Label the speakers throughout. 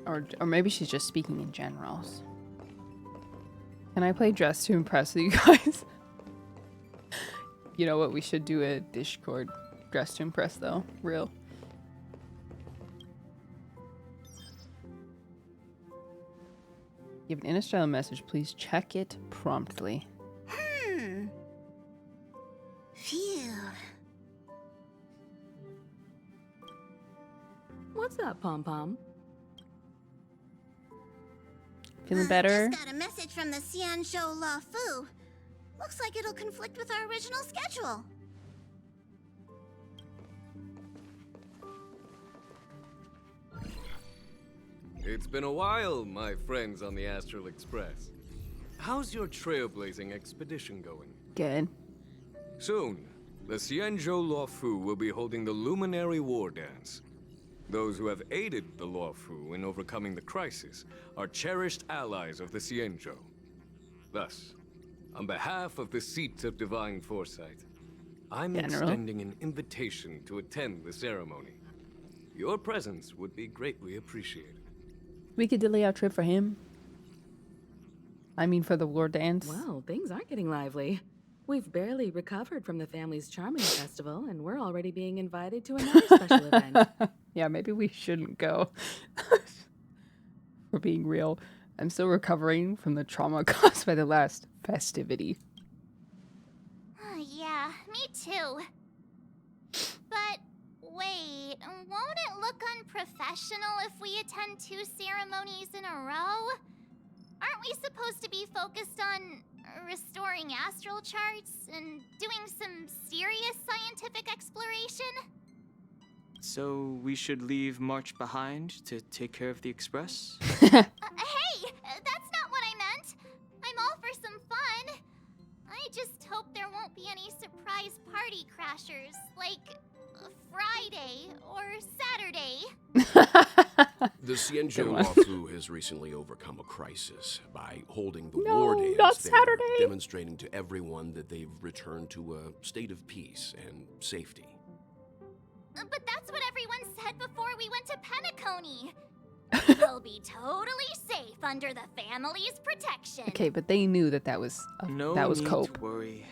Speaker 1: Or maybe she's just speaking in generals. Can I play Dress to Impress with you guys? You know what? We should do a Discord Dress to Impress though. Real. Give an inner message. Please check it promptly.
Speaker 2: Phew.
Speaker 3: What's up, Pom Pom?
Speaker 1: Feeling better?
Speaker 2: Just got a message from the Xianzhou La Fu. Looks like it'll conflict with our original schedule.
Speaker 4: It's been a while, my friends on the Astral Express. How's your trailblazing expedition going?
Speaker 1: Good.
Speaker 4: Soon, the Xianzhou La Fu will be holding the Luminary Wardance. Those who have aided the La Fu in overcoming the crisis are cherished allies of the Xianzhou. Thus, on behalf of the Seat of Divine Foresight, I'm extending an invitation to attend the ceremony. Your presence would be greatly appreciated.
Speaker 1: We could delay our trip for him. I mean, for the Wardance.
Speaker 3: Well, things aren't getting lively. We've barely recovered from the family's Charming Festival, and we're already being invited to another special event.
Speaker 1: Yeah, maybe we shouldn't go. For being real, I'm still recovering from the trauma caused by the last festivity.
Speaker 2: Yeah, me too. But wait, won't it look unprofessional if we attend 2 ceremonies in a row? Aren't we supposed to be focused on restoring astral charts and doing some serious scientific exploration?
Speaker 5: So we should leave March behind to take care of the Express?
Speaker 2: Hey, that's not what I meant. I'm all for some fun. I just hope there won't be any surprise party crashers, like Friday or Saturday.
Speaker 6: The Xianzhou La Fu has recently overcome a crisis by holding the Wardance
Speaker 1: not
Speaker 6: there,
Speaker 1: Saturday.
Speaker 6: demonstrating to everyone that they've returned to a state of peace and safety.
Speaker 2: But that's what everyone said before we went to Penacony. We'll be totally safe under the family's protection.
Speaker 1: Okay, but they knew that was
Speaker 5: No
Speaker 1: that was
Speaker 5: need
Speaker 1: cope.
Speaker 5: to worry.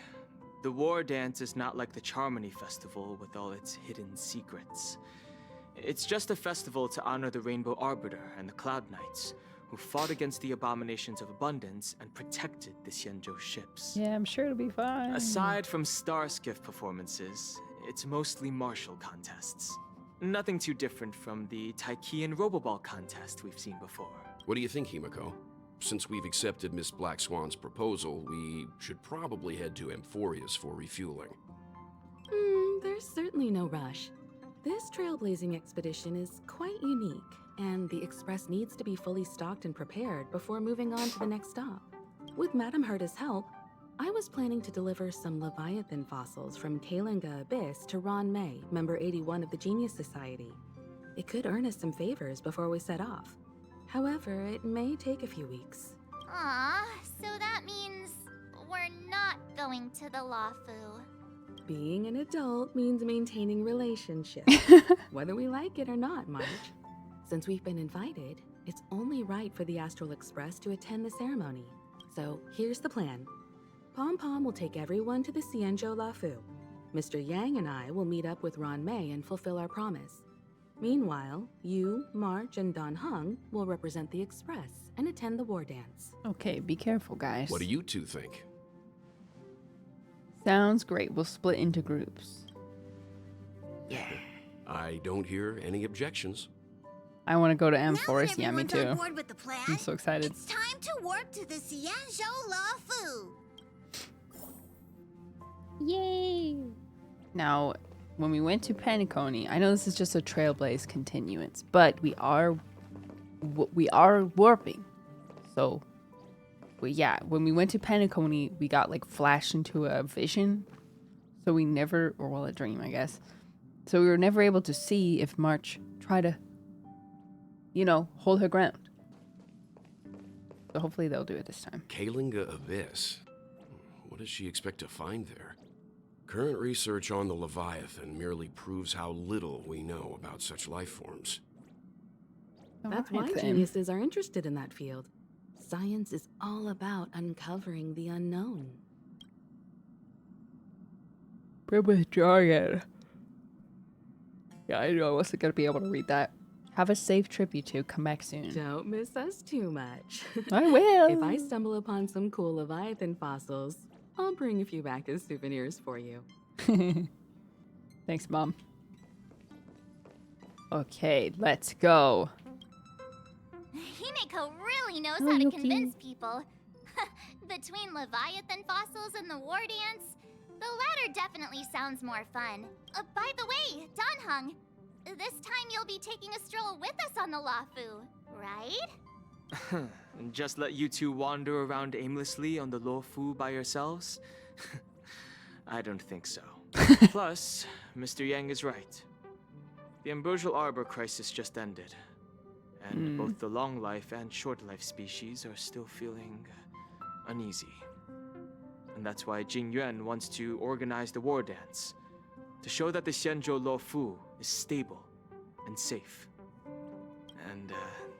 Speaker 5: The Wardance is not like the Charmony Festival with all its hidden secrets. It's just a festival to honor the Rainbow Arbiter and the Cloud Knights, who fought against the abominations of abundance and protected the Xianzhou ships.
Speaker 1: Yeah, I'm sure it'll be fine.
Speaker 5: Aside from Starskiff performances, it's mostly martial contests. Nothing too different from the Taiki and Roboball contest we've seen before.
Speaker 6: What do you think, Himiko? Since we've accepted Miss Black Swan's proposal, we should probably head to Amphorius for refueling.
Speaker 3: There's certainly no rush. This trailblazing expedition is quite unique, and the Express needs to be fully stocked and prepared before moving on to the next stop. With Madame Herta's help, I was planning to deliver some Leviathan fossils from Kalinga Abyss to Ron May, member 81 of the Genius Society. It could earn us some favors before we set off. However, it may take a few weeks.
Speaker 2: Aw, so that means we're not going to the La Fu.
Speaker 3: Being an adult means maintaining relationships, whether we like it or not, Marge. Since we've been invited, it's only right for the Astral Express to attend the ceremony. So here's the plan. Pom Pom will take everyone to the Xianzhou La Fu. Mr. Yang and I will meet up with Ron May and fulfill our promise. Meanwhile, you, March, and Don Hung will represent the Express and attend the Wardance.
Speaker 1: Okay, be careful, guys.
Speaker 6: What do you two think?
Speaker 1: Sounds great. We'll split into groups. Yeah.
Speaker 6: I don't hear any objections.
Speaker 1: I want to go to
Speaker 2: Now that
Speaker 1: Amphorius. Yeah, me
Speaker 2: everyone's
Speaker 1: too.
Speaker 2: on board with the plan,
Speaker 1: I'm so excited.
Speaker 2: it's time to warp to the Xianzhou La Fu.
Speaker 1: Yay! Now, when we went to Penacony, I know this is just a Trailblaze Continuance, but we are warping. So, yeah, when we went to Penacony, we got like flashed into a vision. So we never, or well, a dream, I guess. So we were never able to see if March tried to, hold her ground. So hopefully they'll do it this time.
Speaker 6: Kalinga Abyss. What does she expect to find there? Current research on the Leviathan merely proves how little we know about such life forms.
Speaker 3: That's why
Speaker 1: Alright then.
Speaker 3: geniuses are interested in that field. Science is all about uncovering the unknown.
Speaker 1: We're withdrawing. Yeah, I know I wasn't gonna be able to read that. Have a safe trip, you two. Come back soon.
Speaker 3: Don't miss us too much.
Speaker 1: I will.
Speaker 3: If I stumble upon some cool Leviathan fossils, I'll bring a few back as souvenirs for you.
Speaker 1: Thanks, Mom. Okay, let's go.
Speaker 2: Himeko really knows
Speaker 1: Oh,
Speaker 2: how to
Speaker 1: look
Speaker 2: convince people. Between Leviathan fossils and the Wardance, the latter definitely sounds more fun. By the way, Danhung, this time you'll be taking a stroll with us on the Luofu, right?
Speaker 5: And just let you two wander around aimlessly on the Luofu by yourselves? I don't think so. Plus, Mr. Yang is right. The ambrosial arbor crisis just ended. And both the long life and short life species are still feeling uneasy. And that's why Jing Yuan wants to organize the Wardance, to show that the Xianzhou Luofu is stable and safe. And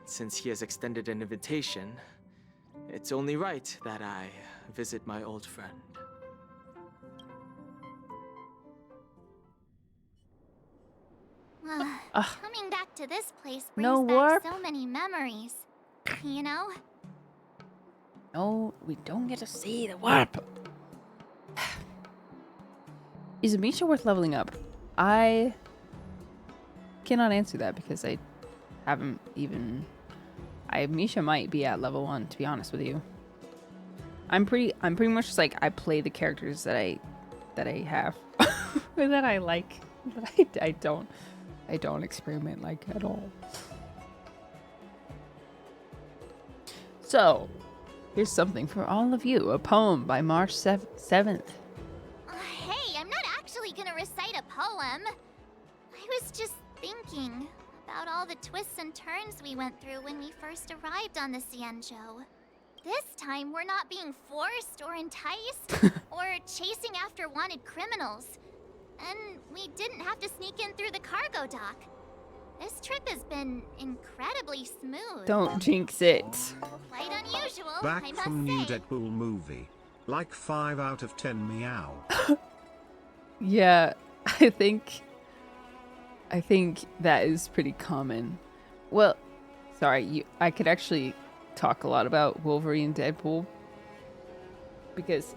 Speaker 5: since he has extended an invitation, it's only right that I visit my old friend.
Speaker 2: Coming back to this place brings
Speaker 1: No
Speaker 2: back
Speaker 1: warp?
Speaker 2: so many memories. You know?
Speaker 1: No, we don't get to see the warp. Is Misha worth leveling up? I cannot answer that because I haven't even. Misha might be at level 1, to be honest with you. I'm pretty much just like I play the characters that I have or that I like. But I don't experiment like at all. So, here's something for all of you. A poem by March 7th.
Speaker 2: Hey, I'm not actually gonna recite a poem. I was just thinking about all the twists and turns we went through when we first arrived on the Xianzhou. This time, we're not being forced or enticed or chasing after wanted criminals. And we didn't have to sneak in through the cargo dock. This trip has been incredibly smooth.
Speaker 1: Don't jinx it.
Speaker 2: Quite unusual,
Speaker 7: Back
Speaker 2: I must
Speaker 7: from new
Speaker 2: say.
Speaker 7: Deadpool movie. Like 5 out of 10 meow.
Speaker 1: Yeah, I think that is pretty common. Well, sorry, I could actually talk a lot about Wolverine and Deadpool because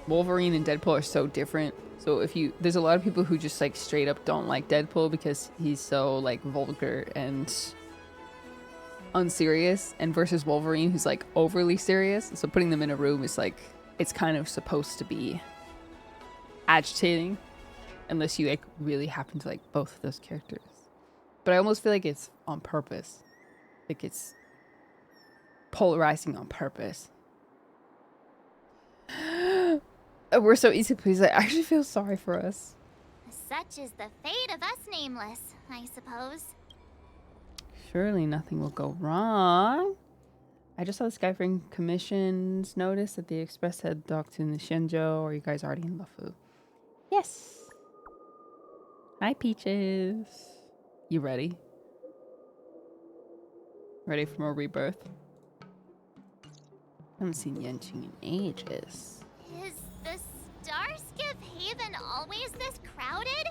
Speaker 1: Wolverine and Deadpool are so different. So there's a lot of people who just like straight up don't like Deadpool because he's so like vulgar and unserious, and versus Wolverine who's like overly serious. So putting them in a room is like, it's kind of supposed to be agitating unless you like really happen to like both of those characters. But I almost feel like it's on purpose. Like it's polarizing on purpose. We're so easy to please. I actually feel sorry for us.
Speaker 2: Such is the fate of us nameless, I suppose.
Speaker 1: Surely nothing will go wrong. I just saw the Skyframe Commission's notice that the Express had docked in the Xianzhou. Or are you guys already in Luofu? Yes. Hi, Peaches. You ready? Ready for more rebirth? I haven't seen Yanqing in ages.
Speaker 2: Is the Starskiff Haven always this crowded?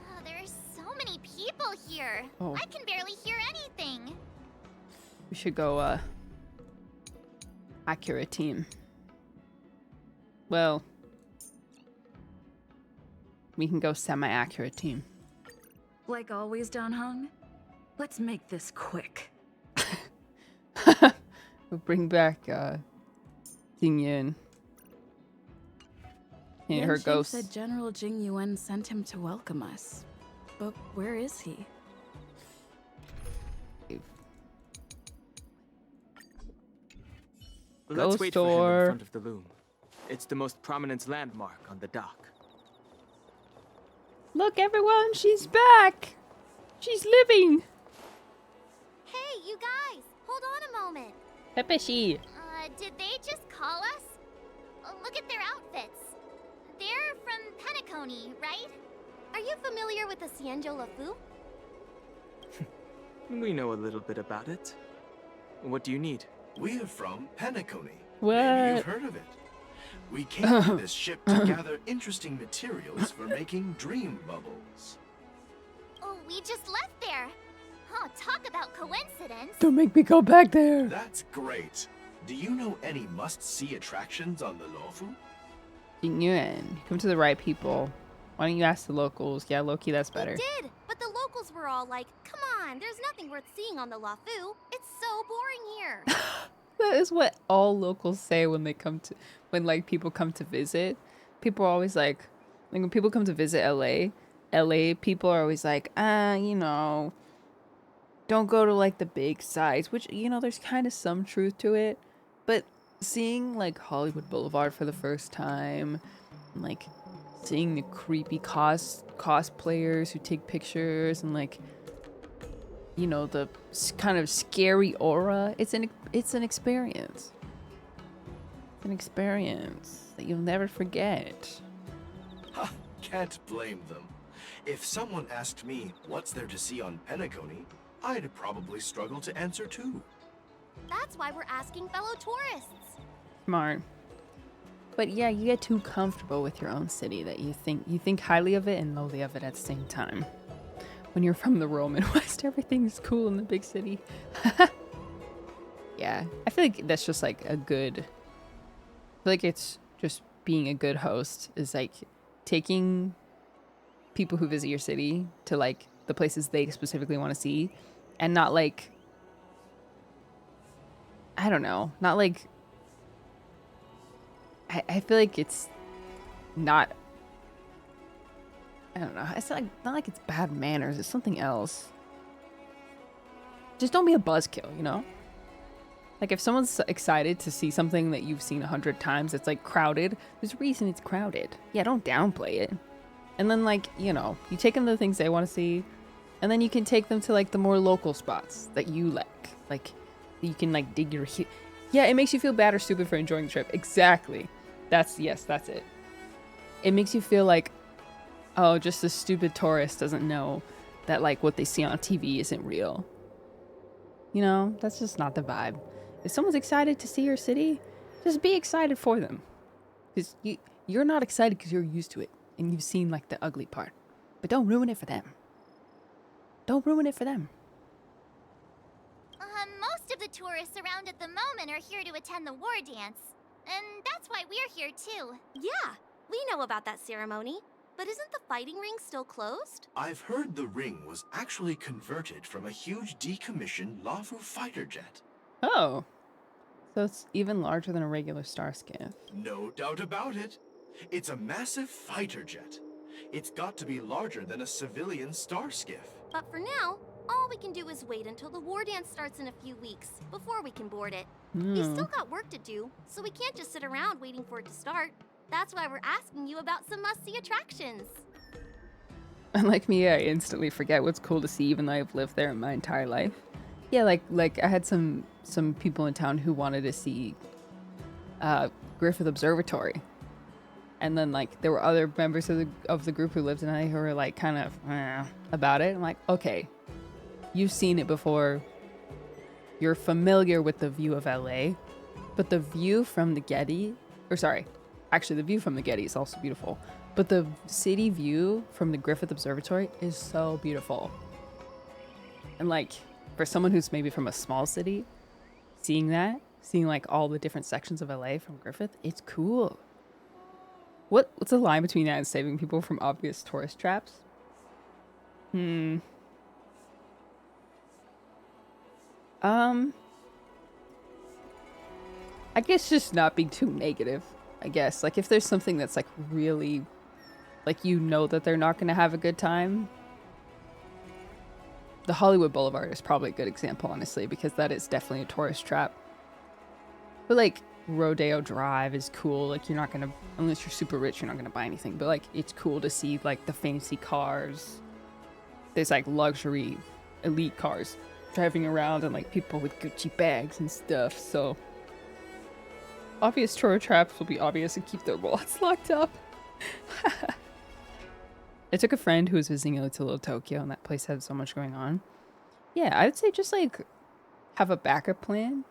Speaker 2: Oh, there's so many people here.
Speaker 1: Oh.
Speaker 2: I can barely hear anything.
Speaker 1: We should go, accurate team. Well, we can go semi-accurate team.
Speaker 8: Like always, Danhung? Let's make this quick.
Speaker 1: We'll bring back, Jing Yun. And her
Speaker 3: Yanqing
Speaker 1: ghost.
Speaker 3: said General Jing Yuan sent him to welcome us. But where is he?
Speaker 5: Let's
Speaker 1: Ghost
Speaker 5: wait for him
Speaker 1: door.
Speaker 5: in front of the loom. It's the most prominent landmark on the dock.
Speaker 1: Look, everyone, she's back. She's living.
Speaker 2: Hey, you guys, hold on a moment.
Speaker 1: Pepeshi.
Speaker 2: Did they just call us? Look at their outfits. They're from Penacony, right? Are you familiar with the Xianzhou Luofu?
Speaker 5: We know a little bit about it. What do you need?
Speaker 9: We're from Penacony.
Speaker 1: What?
Speaker 9: Maybe you've heard of it. We came to this ship to gather interesting materials for making dream bubbles.
Speaker 2: Oh, we just left there. Oh, talk about coincidence.
Speaker 1: Don't make me go back there.
Speaker 9: That's great. Do you know any must-see attractions on the Luofu?
Speaker 1: Yuan, come to the right people. Why don't you ask the locals? Yeah, Loki, that's better.
Speaker 10: We did, but the locals were all like, come on, there's nothing worth seeing on the Luofu. It's so boring here.
Speaker 1: That is what all locals say when they come to, when like people come to visit. People are always like when people come to visit LA people are always like, you know, don't go to like the big sites, which, you know, there's kind of some truth to it. But seeing like Hollywood Boulevard for the first time, and, like seeing the creepy cosplayers who take pictures and like, you know, the kind of scary aura, it's an experience. It's an experience that you'll never forget.
Speaker 9: Ha! Can't blame them. If someone asked me what's there to see on Penacony, I'd probably struggle to answer too.
Speaker 10: That's why we're asking fellow tourists.
Speaker 1: Smart. But yeah, you get too comfortable with your own city that you think highly of it and lowly of it at the same time. When you're from the Roman West, everything's cool in the big city. Yeah, I feel like that's just like a good, I feel like it's just being a good host is like taking people who visit your city to like the places they specifically want to see and not like, I don't know, not like, I feel like it's not, I don't know, it's not like it's bad manners, it's something else. Just don't be a buzzkill, you know? Like if someone's excited to see something that you've seen 100 times, it's like crowded, there's a reason it's crowded. Yeah, don't downplay it. And then like, you know, you take them to the things they want to see, and then you can take them to like the more local spots that you like. Like you can like dig your yeah, it makes you feel bad or stupid for enjoying the trip. Exactly. That's it. It makes you feel like, oh, just a stupid tourist doesn't know that like what they see on TV isn't real. You know, that's just not the vibe. If someone's excited to see your city, just be excited for them. Because you're not excited because you're used to it and you've seen like the ugly part. But don't ruin it for them. Don't ruin it for them.
Speaker 2: Most of the tourists around at the moment are here to attend the war dance. And that's why we're here too.
Speaker 10: Yeah, we know about that ceremony. But isn't the fighting ring still closed?
Speaker 9: I've heard the ring was actually converted from a huge decommissioned Luofu fighter jet.
Speaker 1: Oh. So it's even larger than a regular Starskiff.
Speaker 9: No doubt about it. It's a massive fighter jet. It's got to be larger than a civilian Starskiff.
Speaker 10: But for now, all we can do is wait until the war dance starts in a few weeks before we can board it. We've still got work to do, so we can't just sit around waiting for it to start. That's why we're asking you about some must-see attractions.
Speaker 1: Unlike me, I instantly forget what's cool to see even though I've lived there my entire life. Yeah, like I had some people in town who wanted to see Griffith Observatory. And then like there were other members of the group who lived in LA who were like kind of about it. I'm like, okay, you've seen it before. You're familiar with the view of LA, but the view from the Getty, actually the view from the Getty is also beautiful, but the city view from the Griffith Observatory is so beautiful. And like for someone who's maybe from a small city, seeing like all the different sections of LA from Griffith, it's cool. What's the line between that and saving people from obvious tourist traps? I guess just not being too negative, I guess. Like if there's something that's like really, like you know that they're not going to have a good time. The Hollywood Boulevard is probably a good example, honestly, because that is definitely a tourist trap. But like Rodeo Drive is cool. Like you're not going to, unless you're super rich, you're not going to buy anything. But like it's cool to see like the fancy cars. There's like luxury elite cars driving around and like people with Gucci bags and stuff. So obvious tourist traps will be obvious and keep their wallets locked up. I took a friend who was visiting Little Tokyo, and that place had so much going on. Yeah, I would say just like have a backup plan.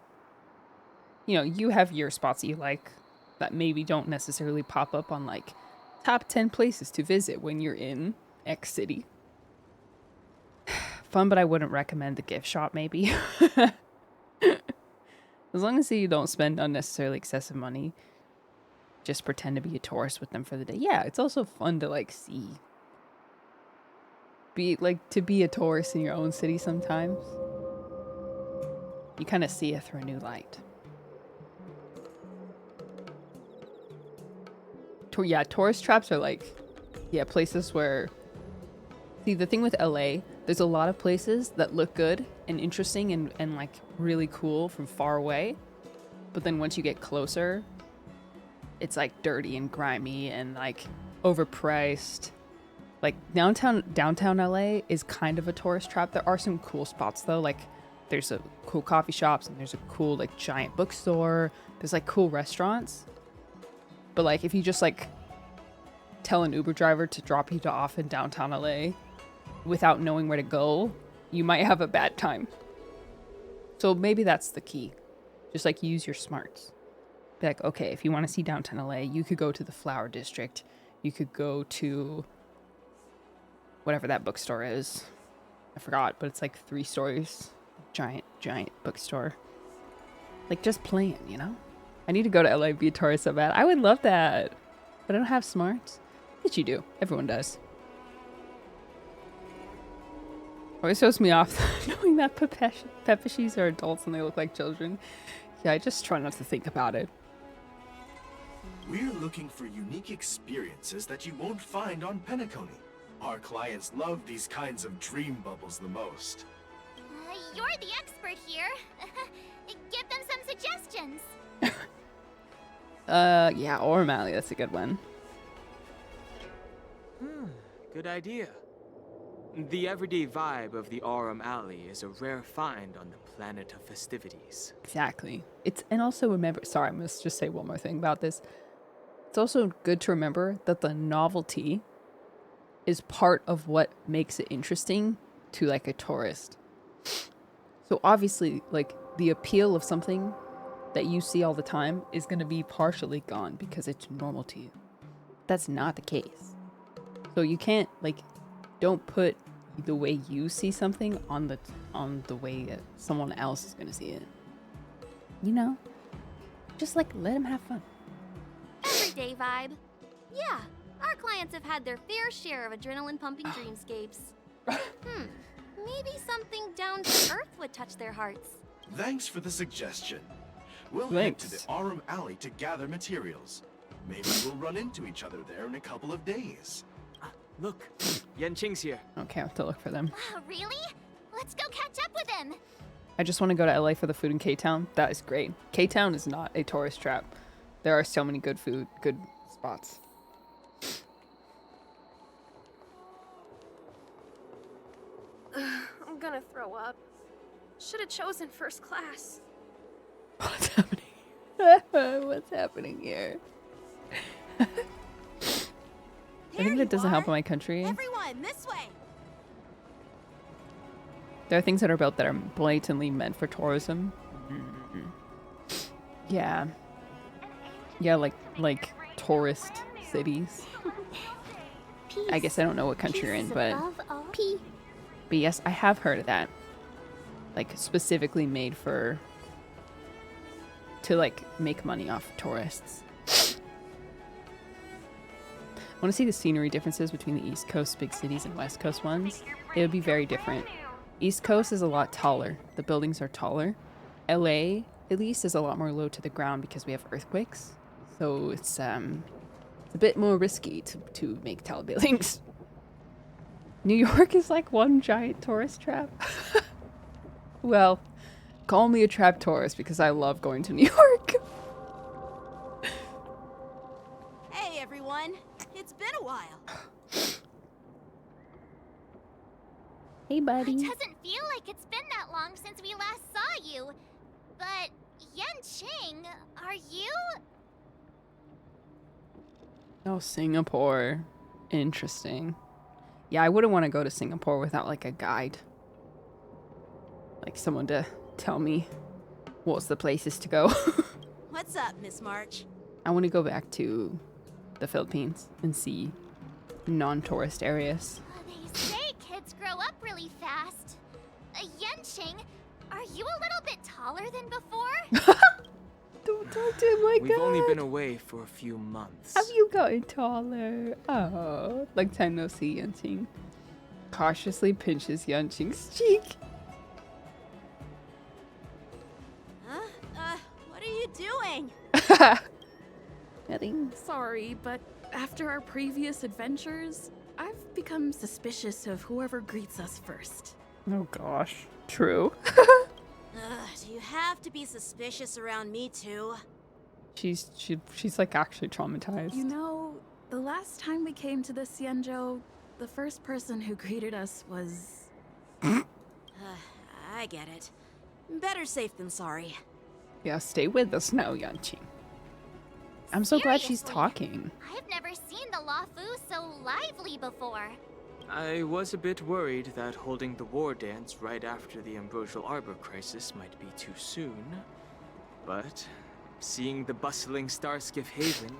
Speaker 1: You know, you have your spots that you like that maybe don't necessarily pop up on like top 10 places to visit when you're in X city. Fun, but I wouldn't recommend the gift shop maybe. As long as you don't spend unnecessarily excessive money, just pretend to be a tourist with them for the day. Yeah, it's also fun to like see. To be a tourist in your own city sometimes. You kind of see it through a new light. Yeah, tourist traps are like, yeah, places where... See, the thing with LA, there's a lot of places that look good and interesting and like really cool from far away. But then once you get closer, it's like dirty and grimy and like overpriced. Like downtown LA is kind of a tourist trap. There are some cool spots though. Like there's a cool coffee shops and there's a cool like giant bookstore. There's like cool restaurants. But like if you just like tell an Uber driver to drop you off in downtown LA without knowing where to go, you might have a bad time. So maybe that's the key. Just like use your smarts. Be like, okay, if you want to see downtown LA, you could go to the Flower District. You could go to whatever that bookstore is. I forgot, but it's like 3 stories. Giant bookstore. Like just plan, you know? I need to go to LA and be a tourist so bad. I would love that. But I don't have smarts. Yes, you do. Everyone does. Always throws me off knowing that Pepishis are adults and they look like children. Yeah, I just try not to think about it.
Speaker 9: We're looking for unique experiences that you won't find on Penacony. Our clients love these kinds of dream bubbles the most.
Speaker 2: You're the expert here. Give them some suggestions.
Speaker 1: Yeah, Orem Alley, that's a good one.
Speaker 5: Good idea. The everyday vibe of the Aurum Alley is a rare find on the planet of festivities.
Speaker 1: Exactly. And also remember, sorry, I must just say one more thing about this. It's also good to remember that the novelty is part of what makes it interesting to like a tourist. So obviously, like the appeal of something that you see all the time is going to be partially gone because it's normal to you. That's not the case. So you can't like, don't put the way you see something on the way that someone else is going to see it. You know, just like let them have fun.
Speaker 10: Everyday vibe. Yeah, our clients have had their fair share of adrenaline-pumping dreamscapes. Maybe something down to earth would touch their hearts.
Speaker 9: Thanks for the suggestion. We'll head to the Aurum Alley to gather materials. Maybe we'll run into each other there in a couple of days.
Speaker 5: Look, Yanqing's here.
Speaker 1: Okay, I have to look for them.
Speaker 2: Wow, really? Let's go catch up with him.
Speaker 1: I just want to go to LA for the food in K-Town. That is great. K-Town is not a tourist trap. There are so many good food, good spots.
Speaker 11: I'm gonna throw up. Should have chosen first class.
Speaker 1: What's happening? What's happening here? I think that doesn't help in my country.
Speaker 10: Everyone, this way.
Speaker 1: There are things that are built that are blatantly meant for tourism. Yeah. Yeah, like tourist cities. I guess I don't know what country you're in, but yes, I have heard of that. Like specifically made to like make money off of tourists. I want to see the scenery differences between the East Coast big cities and West Coast ones. It would be very different. East Coast is a lot taller. The buildings are taller. LA, at least, is a lot more low to the ground because we have earthquakes. So it's a bit more risky to make tall buildings. New York is like one giant tourist trap. Well, call me a trap tourist because I love going to New York.
Speaker 10: Hey, everyone. It's been a while.
Speaker 1: Hey, buddy.
Speaker 2: It doesn't feel like it's been that long since we last saw you. But, Yanqing, are you...
Speaker 1: Oh, Singapore. Interesting. Yeah, I wouldn't want to go to Singapore without like a guide. Like someone to tell me what's the places to go.
Speaker 12: What's up, Miss March?
Speaker 1: I want to go back to the Philippines and see non-tourist areas.
Speaker 2: They say kids grow up really fast. Yenching, are you a little bit taller than before?
Speaker 1: Don't talk to my
Speaker 5: We've
Speaker 1: God.
Speaker 5: only been away for a few months.
Speaker 1: Have you gotten taller? Oh, like time no see, Yenching. Cautiously pinches Yenching's cheek.
Speaker 12: What are you doing?
Speaker 1: Nothing.
Speaker 3: Sorry, but after our previous adventures, I've become suspicious of whoever greets us first.
Speaker 1: Oh gosh. True.
Speaker 12: Do you have to be suspicious around me too?
Speaker 1: She's like actually traumatized.
Speaker 3: You know, the last time we came to the Xianzhou, the first person who greeted us was...
Speaker 12: I get it. Better safe than sorry.
Speaker 1: Yeah, stay with us now, Yenching. I'm so glad she's
Speaker 2: Seriously,
Speaker 1: talking.
Speaker 2: I've never seen the Luofu so lively before.
Speaker 5: I was a bit worried that holding the Wardance right after the Ambrosial Arbor crisis might be too soon. But seeing the bustling Starskiff Haven,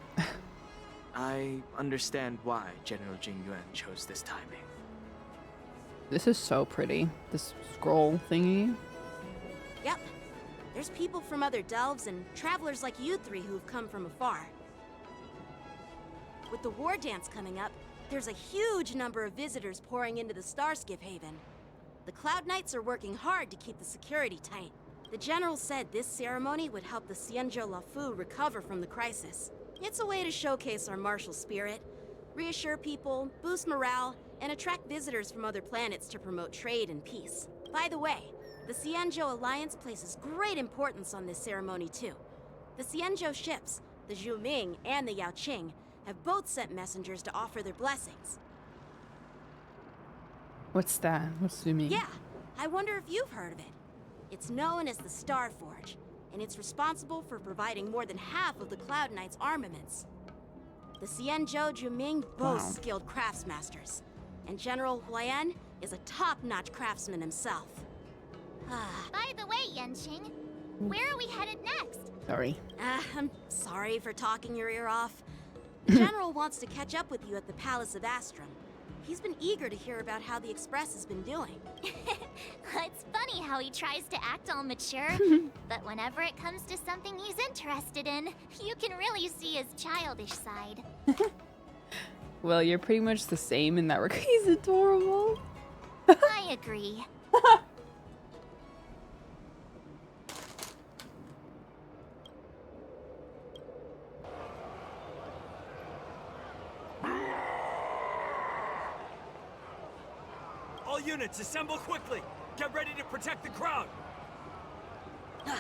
Speaker 5: I understand why General Jingyuan chose this timing.
Speaker 1: This is so pretty. This scroll thingy.
Speaker 12: Yep. There's people from other delves and travelers like you three who've come from afar. With the Wardance coming up, there's a huge number of visitors pouring into the Starskiff Haven. The Cloud Knights are working hard to keep the security tight. The General said this ceremony would help the Xianzhou Luofu recover from the crisis. It's a way to showcase our martial spirit, reassure people, boost morale, and attract visitors from other planets to promote trade and peace. By the way, the Xianzhou Alliance places great importance on this ceremony too. The Xianzhou ships, the Zhuming and the Yaoqing, have both sent messengers to offer their blessings.
Speaker 1: What's that? What's the mean?
Speaker 12: Yeah, I wonder if you've heard of it. It's known as the Star Forge, and it's responsible for providing more than half of the Cloud Knights' armaments. The Xianzhou Zhuming boast skilled craftsmasters, and General Huaiyan is a top-notch craftsman himself.
Speaker 2: By the way, Yenching, where are we headed next?
Speaker 1: Sorry.
Speaker 12: I'm sorry for talking your ear off. The General wants to catch up with you at the Palace of Astrum. He's been eager to hear about how the Express has been doing.
Speaker 2: It's funny how he tries to act all mature, but whenever it comes to something he's interested in, you can really see his childish side.
Speaker 1: Well, you're pretty much the same in that regard. He's adorable.
Speaker 2: I agree.
Speaker 13: All units, assemble quickly! Get ready to protect the crowd!
Speaker 12: You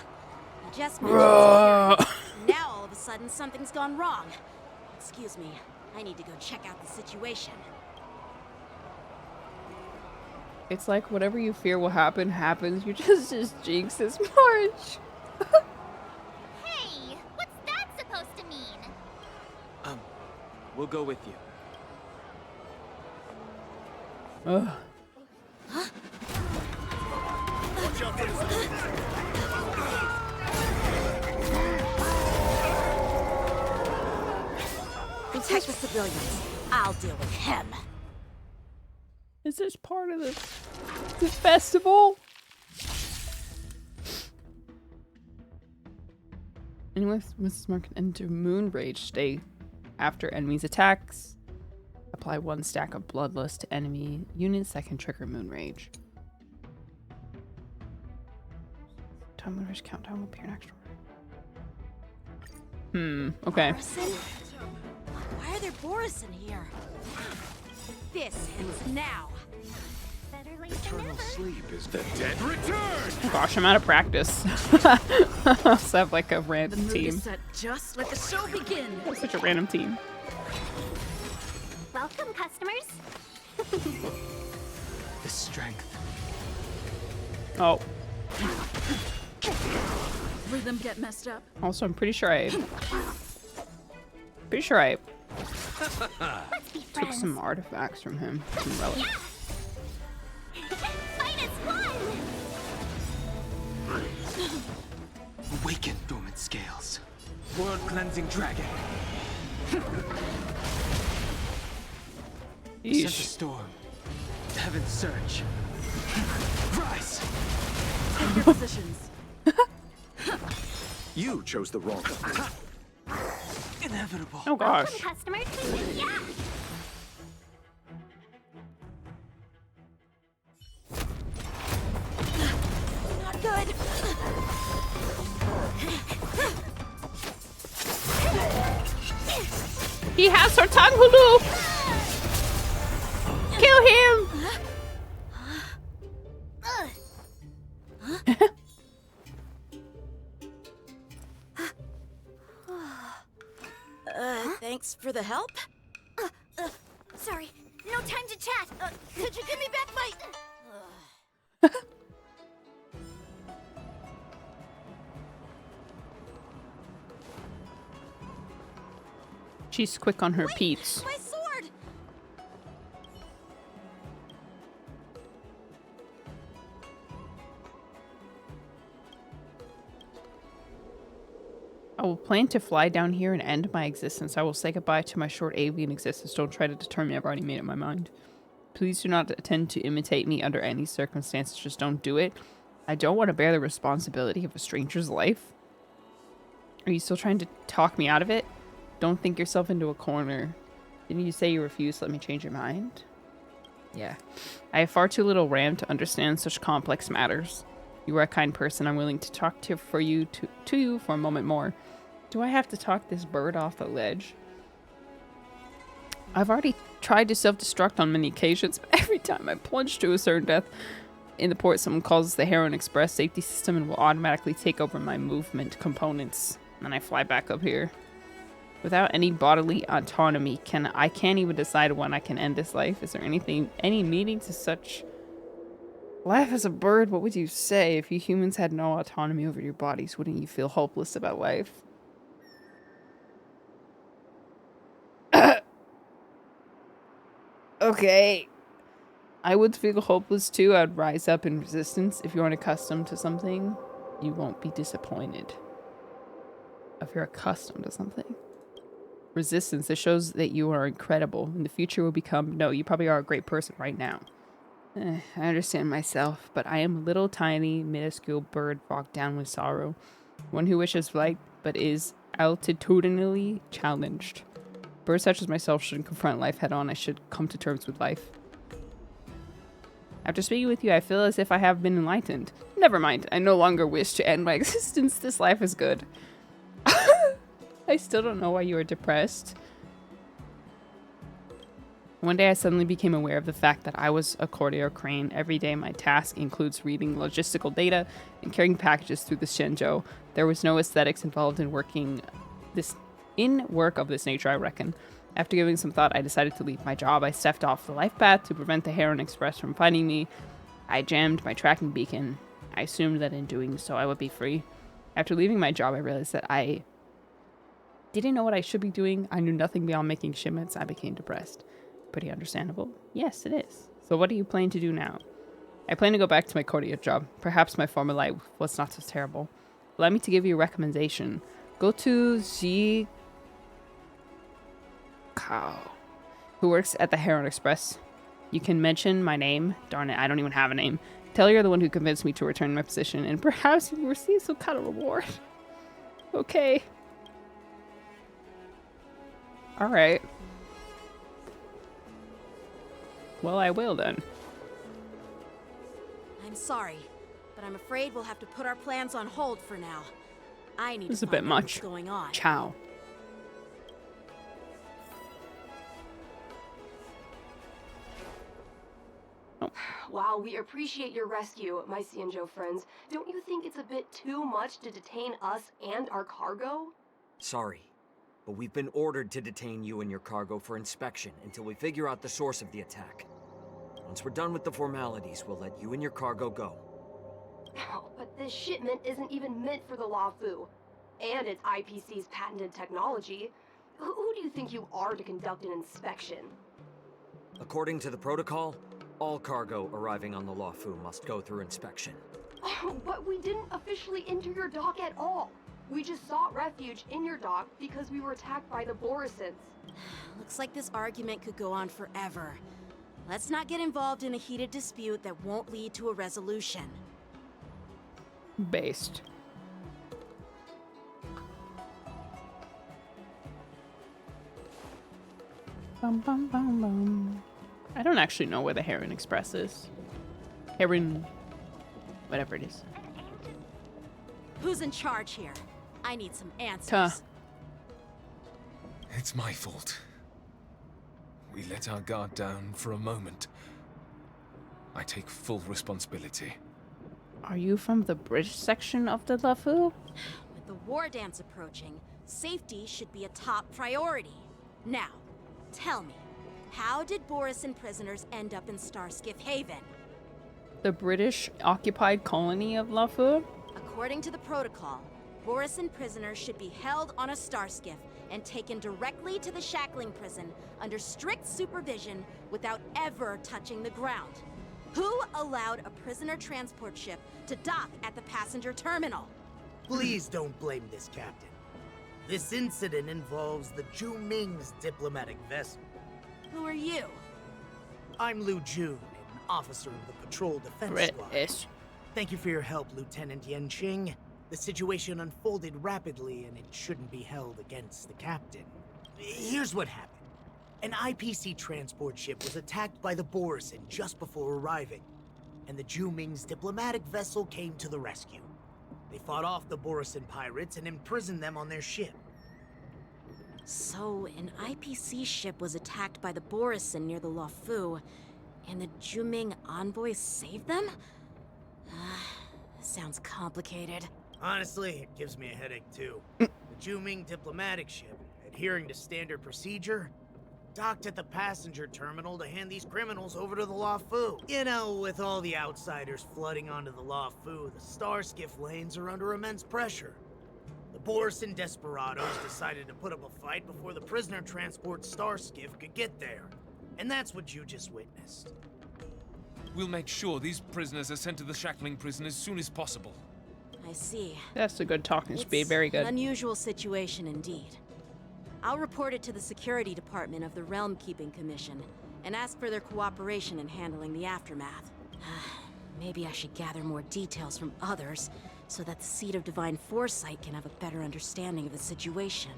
Speaker 12: just mentioned security. Now all of a sudden something's gone wrong. Excuse me, I need to go check out the situation.
Speaker 1: It's like whatever you fear will happen, happens. You just jinx this march.
Speaker 2: Hey, what's that supposed to mean?
Speaker 5: We'll go with you.
Speaker 1: Ugh.
Speaker 12: Protect the civilians. I'll deal with him.
Speaker 1: Is this part of the festival? Anyone must mark enter moon rage stay after enemies attacks. Apply 1 stack of bloodlust to enemy units that can trigger moon rage. Time moon rage countdown will appear next round. Okay.
Speaker 12: Borison? Why are there Borison here? This ends now.
Speaker 2: Better late than
Speaker 4: Eternal
Speaker 2: never.
Speaker 4: sleep is the dead return!
Speaker 1: Oh gosh, I'm out of practice. I also have like a
Speaker 3: The
Speaker 1: random
Speaker 3: mood
Speaker 1: team.
Speaker 3: is set. Just let the show begin.
Speaker 1: Such a random team.
Speaker 2: Welcome, customers.
Speaker 5: The strength.
Speaker 1: Oh.
Speaker 3: Rhythm get messed up.
Speaker 1: Also, I'm pretty sure I
Speaker 2: Let's be
Speaker 1: took
Speaker 2: friends.
Speaker 1: some artifacts from him. Some relics.
Speaker 2: Fight as one!
Speaker 5: world-cleansing dragon.
Speaker 1: Yeesh.
Speaker 5: Sent a storm. Heaven surge. Rise!
Speaker 12: Take your positions.
Speaker 9: You chose the wrong.
Speaker 5: Inevitable.
Speaker 1: Oh gosh.
Speaker 2: Welcome, customers. Yeah.
Speaker 12: Not good.
Speaker 1: He has her tongue, Hulu. Kill him.
Speaker 12: Thanks for the help.
Speaker 10: Sorry, no time to chat.
Speaker 12: Could you give me back my...
Speaker 1: She's quick on her peeps.
Speaker 12: My sword!
Speaker 1: I will plan to fly down here and end my existence. I will say goodbye to my short avian existence. Don't try to deter me. I've already made up my mind. Please do not attempt to imitate me under any circumstances. Just don't do it. I don't want to bear the responsibility of a stranger's life. Are you still trying to talk me out of it? Don't think yourself into a corner. Didn't you say you refused? Let me change your mind. Yeah. I have far too little RAM to understand such complex matters. You are a kind person. I'm willing to talk to you for a moment more. Do I have to talk this bird off the ledge? I've already tried to self-destruct on many occasions, but every time I plunge to a certain death in the port, someone calls the Huaiyan Express safety system and will automatically take over my movement components. And I fly back up here. Without any bodily autonomy, I can't even decide when I can end this life. Is there any meaning to such life as a bird? What would you say if you humans had no autonomy over your bodies? Wouldn't you feel hopeless about life? Okay. I would feel hopeless too. I'd rise up in resistance. If you aren't accustomed to something, you won't be disappointed. If you're accustomed to something. Resistance, it shows that you are incredible. In the future will become, no, you probably are a great person right now. I understand myself, but I am a little tiny, minuscule bird bogged down with sorrow. One who wishes flight, but is altitudinally challenged. Birds such as myself shouldn't confront life head on. I should come to terms with life. After speaking with you, I feel as if I have been enlightened. Never mind, I no longer wish to end my existence. This life is good. I still don't know why you are depressed. One day I suddenly became aware of the fact that I was a courier crane. Every day my task includes reading logistical data and carrying packages through the Shenzhou. There was no aesthetics involved in work of this nature, I reckon. After giving some thought, I decided to leave my job. I stepped off the life path to prevent the Huaiyan Express from finding me. I jammed my tracking beacon. I assumed that in doing so I would be free. After leaving my job, I realized that I didn't know what I should be doing. I knew nothing beyond making shipments. I became depressed. Pretty understandable. Yes, it is. So what do you plan to do now? I plan to go back to my courier job. Perhaps my former life was not so terrible. Allow me to give you a recommendation. Go to Zhi Kao, who works at the Huaiyan Express. You can mention my name. Darn it, I don't even have a name. Tell you're the one who convinced me to return my position, and perhaps you will receive some kind of reward. Okay. Alright. Well, I will then.
Speaker 12: I'm sorry, but I'm afraid we'll have to put our plans on hold for now. I need
Speaker 1: This is
Speaker 12: to
Speaker 1: a bit
Speaker 12: find out
Speaker 1: much.
Speaker 12: what's going on.
Speaker 1: Ciao.
Speaker 14: While we appreciate your rescue, my Xianzhou friends, don't you think it's a bit too much to detain us and our cargo?
Speaker 13: Sorry, but we've been ordered to detain you and your cargo for inspection until we figure out the source of the attack. Once we're done with the formalities, we'll let you and your cargo go.
Speaker 14: Oh, but this shipment isn't even meant for the Luofu, and it's IPC's patented technology. Who do you think you are to conduct an inspection?
Speaker 13: According to the protocol, all cargo arriving on the Luofu must go through inspection.
Speaker 14: Oh, but we didn't officially enter your dock at all. We just sought refuge in your dock because we were attacked by the Borisons.
Speaker 12: Looks like this argument could go on forever. Let's not get involved in a heated dispute that won't lead to a resolution.
Speaker 1: Based. Bum, bum, bum, bum. I don't actually know where the Heron Express is. Heron... whatever it is.
Speaker 12: Who's in charge here? I need some answers.
Speaker 1: Huh.
Speaker 15: It's my fault. We let our guard down for a moment. I take full responsibility.
Speaker 1: Are you from the British section of the LeFou?
Speaker 12: With the Wardance approaching, safety should be a top priority. Now, tell me, how did Borisan prisoners end up in Starskiff Haven?
Speaker 1: The British occupied colony of LeFou?
Speaker 12: According to the protocol, Borisan prisoners should be held on a Starskiff and taken directly to the shackling prison under strict supervision without ever touching the ground. Who allowed a prisoner transport ship to dock at the passenger terminal?
Speaker 16: Please don't blame this captain. This incident involves the Zhu Ming's diplomatic vessel.
Speaker 12: Who are you?
Speaker 16: I'm Lu Jun, an officer of the Patrol Defense Squad. Thank you for your help, Lieutenant Yanqing. The situation unfolded rapidly, and it shouldn't be held against the captain. Here's what happened. An IPC transport ship was attacked by the Borisan just before arriving, and the Zhu Ming's diplomatic vessel came to the rescue. They fought off the Borisan pirates and imprisoned them on their ship.
Speaker 12: So, an IPC ship was attacked by the Borisan near the LeFou, and the Zhu Ming envoys saved them? Sounds complicated.
Speaker 16: Honestly, it gives me a headache too. The Zhu Ming diplomatic ship, adhering to standard procedure, docked at the passenger terminal to hand these criminals over to the LeFou. You know, with all the outsiders flooding onto the LeFou, the Starskiff lanes are under immense pressure. The Borisan desperados decided to put up a fight before the prisoner transport Starskiff could get there. And that's what you just witnessed.
Speaker 15: We'll make sure these prisoners are sent to the shackling prison as soon as possible.
Speaker 12: I see.
Speaker 1: That's a good talking speed. Very good.
Speaker 12: An unusual situation indeed. I'll report it to the Security Department of the Realm Keeping Commission and ask for their cooperation in handling the aftermath. Maybe I should gather more details from others so that the Seat of Divine Foresight can have a better understanding of the situation.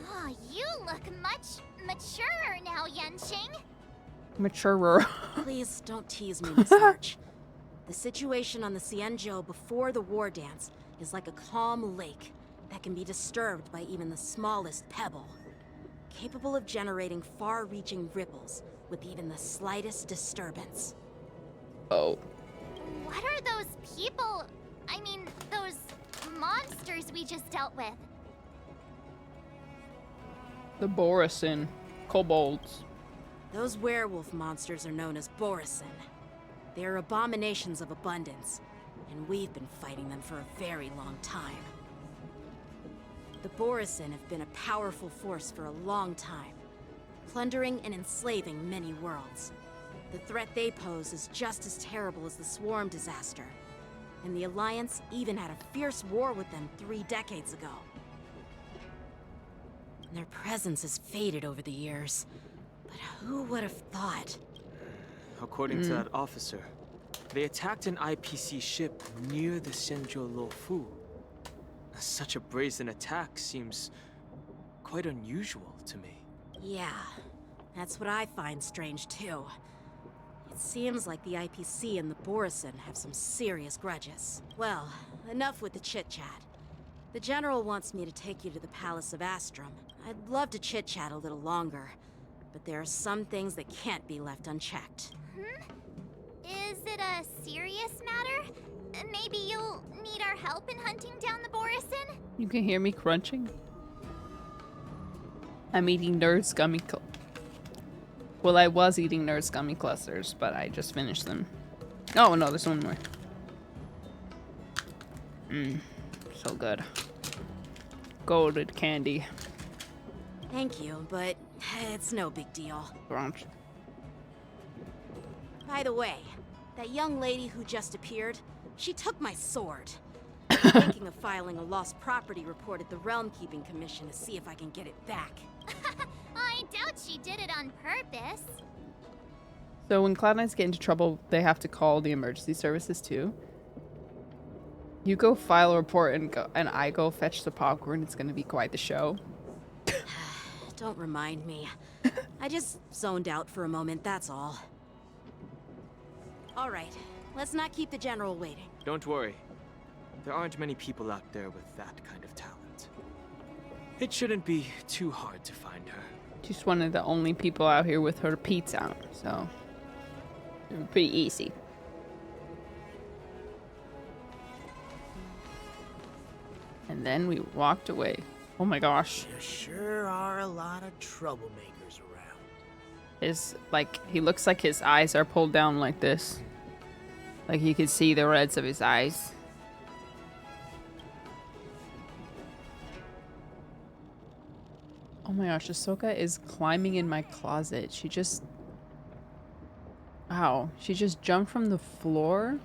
Speaker 2: Oh, you look much maturer now, Yanqing.
Speaker 1: Maturer.
Speaker 12: Please don't tease me, Miss Arch. The situation on the Xianzhou before the Wardance is like a calm lake that can be disturbed by even the smallest pebble, capable of generating far-reaching ripples with even the slightest disturbance.
Speaker 1: Oh.
Speaker 2: What are those people? I mean, those monsters we just dealt with?
Speaker 1: The Borisan. Kobolds.
Speaker 12: Those werewolf monsters are known as Borisan. They are abominations of abundance, and we've been fighting them for a very long time. The Borisan have been a powerful force for a long time, plundering and enslaving many worlds. The threat they pose is just as terrible as the Swarm disaster, and the Alliance even had a fierce war with them 3 decades ago. Their presence has faded over the years, but who would have thought?
Speaker 5: According to that officer, they attacked an IPC ship near the Xianzhou LeFou. Such a brazen attack seems quite unusual to me.
Speaker 12: Yeah, that's what I find strange too. It seems like the IPC and the Borisan have some serious grudges. Well, enough with the chit-chat. The General wants me to take you to the Palace of Astrum. I'd love to chit-chat a little longer, but there are some things that can't be left unchecked.
Speaker 2: Is it a serious matter? Maybe you'll need our help in hunting down the Borisan?
Speaker 1: You can hear me crunching. I'm eating Nerd's gummy Well, I was eating Nerd's gummy clusters, but I just finished them. Oh, no, there's one more. So good. Golden candy.
Speaker 12: Thank you, but it's no big deal.
Speaker 1: Crunch.
Speaker 12: By the way, that young lady who just appeared, she took my sword. I'm thinking of filing a lost property report at the Realm Keeping Commission to see if I can get it back.
Speaker 2: I doubt she did it on purpose.
Speaker 1: So when Cloud Knights get into trouble, they have to call the emergency services too. You go file a report and I go fetch the popcorn. It's gonna be quite the show.
Speaker 12: Don't remind me. I just zoned out for a moment, that's all. All right, let's not keep the General waiting.
Speaker 5: Don't worry. There aren't many people out there with that kind of talent. It shouldn't be too hard to find her.
Speaker 1: She's one of the only people out here with her pizza, so pretty easy. And then we walked away. Oh my gosh.
Speaker 16: There sure are a lot of troublemakers around.
Speaker 1: He looks like his eyes are pulled down like this. Like you could see the reds of his eyes. Oh my gosh, Ahsoka is climbing in my closet. She just... Wow. She just jumped from the floor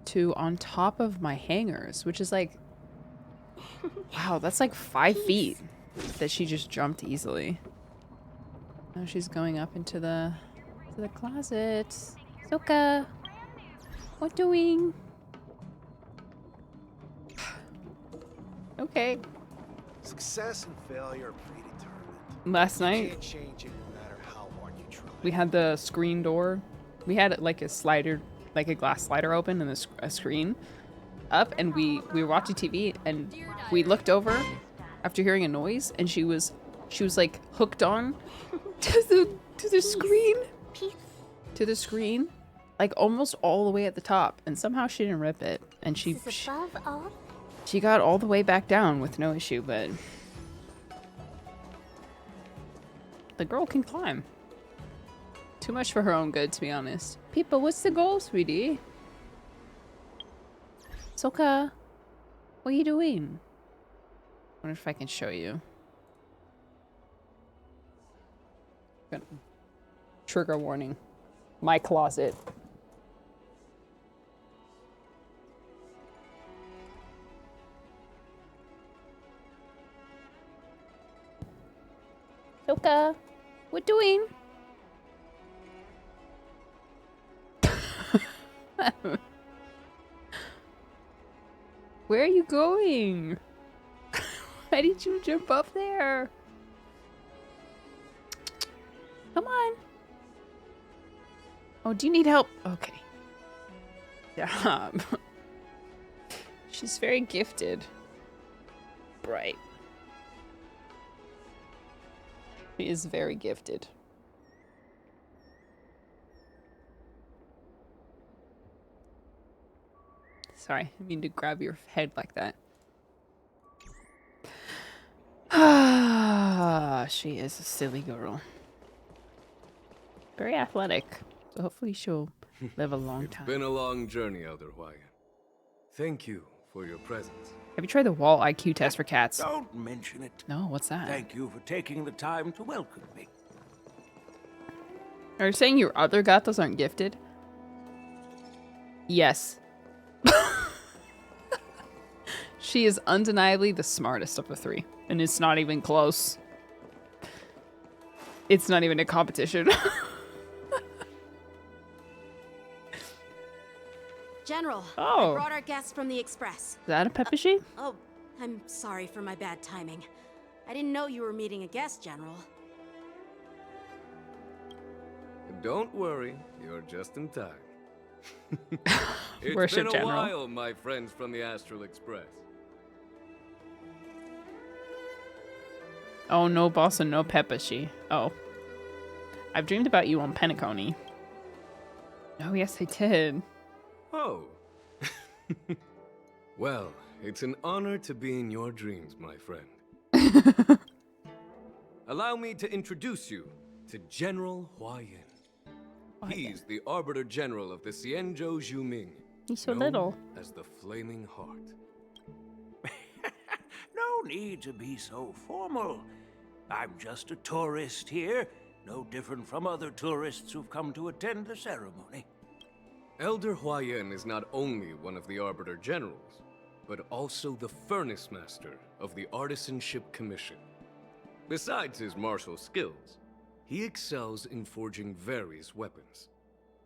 Speaker 1: to on top of my hangers, which is like... Wow, that's like 5 feet that she just jumped easily. Now she's going up into the closet. Ahsoka! What doing? Okay.
Speaker 9: Success and failure are predetermined.
Speaker 1: Last night,
Speaker 9: You can't change it no matter how hard you try.
Speaker 1: we had the screen door. We had like a slider, like a glass slider open and a screen up, and we were watching TV, and we looked over after hearing a noise, and she was like hooked on to the screen. To the screen, like almost all the way at the top, and somehow she didn't rip it, and she got all the way back down with no issue, but the girl can climb. Too much for her own good, to be honest. People, what's the goal, sweetie? Ahsoka, what are you doing? I wonder if I can show you. Trigger warning. My closet. Ahsoka, what doing? Where are you going? Why did you jump up there? Come on. Oh, do you need help? Okay. Yeah. She's very gifted. Bright. She is very gifted. Sorry, I mean to grab your head like that. Ah, she is a silly girl. Very athletic. So hopefully she'll live a long time.
Speaker 4: It's been a long journey, Elder Huaiyan. Thank you for your presence.
Speaker 1: Have you tried the wall IQ test for cats?
Speaker 17: Don't mention it.
Speaker 1: No, what's that?
Speaker 17: Thank you for taking the time to welcome me.
Speaker 1: Are you saying your other gatos aren't gifted? Yes. She is undeniably the smartest of the three. And it's not even close. It's not even a competition.
Speaker 12: General,
Speaker 1: Oh.
Speaker 12: I brought our guests from the Express.
Speaker 1: Is that a Peppeshi?
Speaker 12: Oh, I'm sorry for my bad timing. I didn't know you were meeting a guest, General.
Speaker 4: Don't worry, you're just in time. It's
Speaker 1: Worship
Speaker 4: been a
Speaker 1: General.
Speaker 4: while, my friends from the Astral Express.
Speaker 1: Oh, no boss and no Peppeshi. Oh. I've dreamed about you on Penacony. Oh, yes, I did.
Speaker 4: Oh. Well, it's an honor to be in your dreams, my friend. Allow me to introduce you to General Huaiyan. He's the Arbiter General of the Xianzhou Zhuming.
Speaker 1: He's so
Speaker 4: known
Speaker 1: little.
Speaker 4: as the Flaming Heart.
Speaker 17: No need to be so formal. I'm just a tourist here, no different from other tourists who've come to attend the ceremony.
Speaker 4: Elder Huaiyan is not only one of the Arbiter Generals, but also the Furnace Master of the Artisanship Commission. Besides his martial skills, he excels in forging various weapons.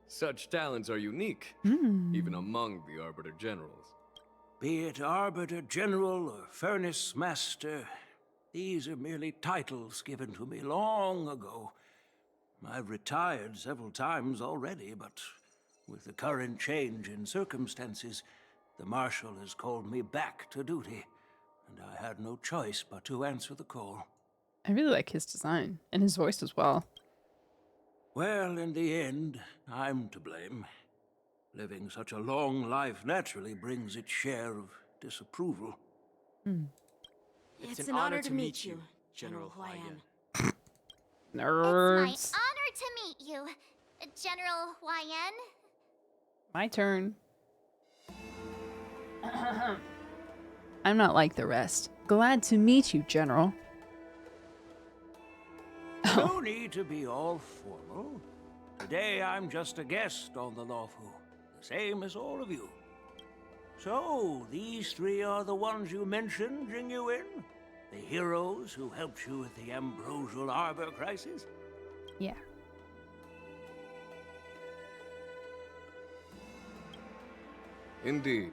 Speaker 4: Such talents are unique, even among the Arbiter Generals.
Speaker 17: Be it Arbiter General or Furnace Master, these are merely titles given to me long ago. I've retired several times already, but with the current change in circumstances, the Marshal has called me back to duty, and I had no choice but to answer the call.
Speaker 1: I really like his design, and his voice as well.
Speaker 17: Well, in the end, I'm to blame. Living such a long life naturally brings its share of disapproval.
Speaker 12: It's an honor to meet you, General Huaiyan.
Speaker 1: Nerds.
Speaker 2: It's my honor to meet you, General Huaiyan.
Speaker 1: My turn. I'm not like the rest. Glad to meet you, General.
Speaker 17: No need to be all formal. Today I'm just a guest on the Lawfu, the same as all of you. So, these three are the ones you mentioned, Jingyuin? The heroes who helped you with the Ambrosial Arbor crisis?
Speaker 1: Yeah.
Speaker 4: Indeed.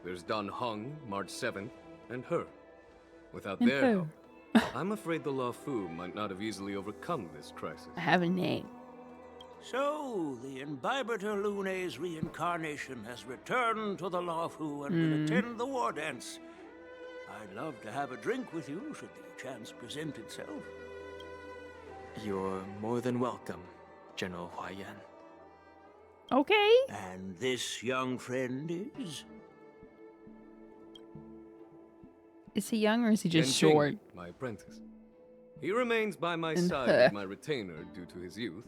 Speaker 4: There's Don Hung, March 7th, and her. Without
Speaker 1: And
Speaker 4: their
Speaker 1: her.
Speaker 4: help, I'm afraid the Lawfu might not have easily overcome this crisis.
Speaker 1: I have a name.
Speaker 17: So, the Imbibitor Lune's reincarnation has returned to the Lawfu and will attend the Wardance. I'd love to have a drink with you should the chance present itself.
Speaker 5: You're more than welcome, General Huaiyan.
Speaker 1: Okay.
Speaker 17: And this young friend is?
Speaker 1: Is he young or is he just
Speaker 4: Yen Jing,
Speaker 1: short?
Speaker 4: my apprentice. He remains by my
Speaker 1: And
Speaker 4: side
Speaker 1: her.
Speaker 4: as my retainer due to his youth,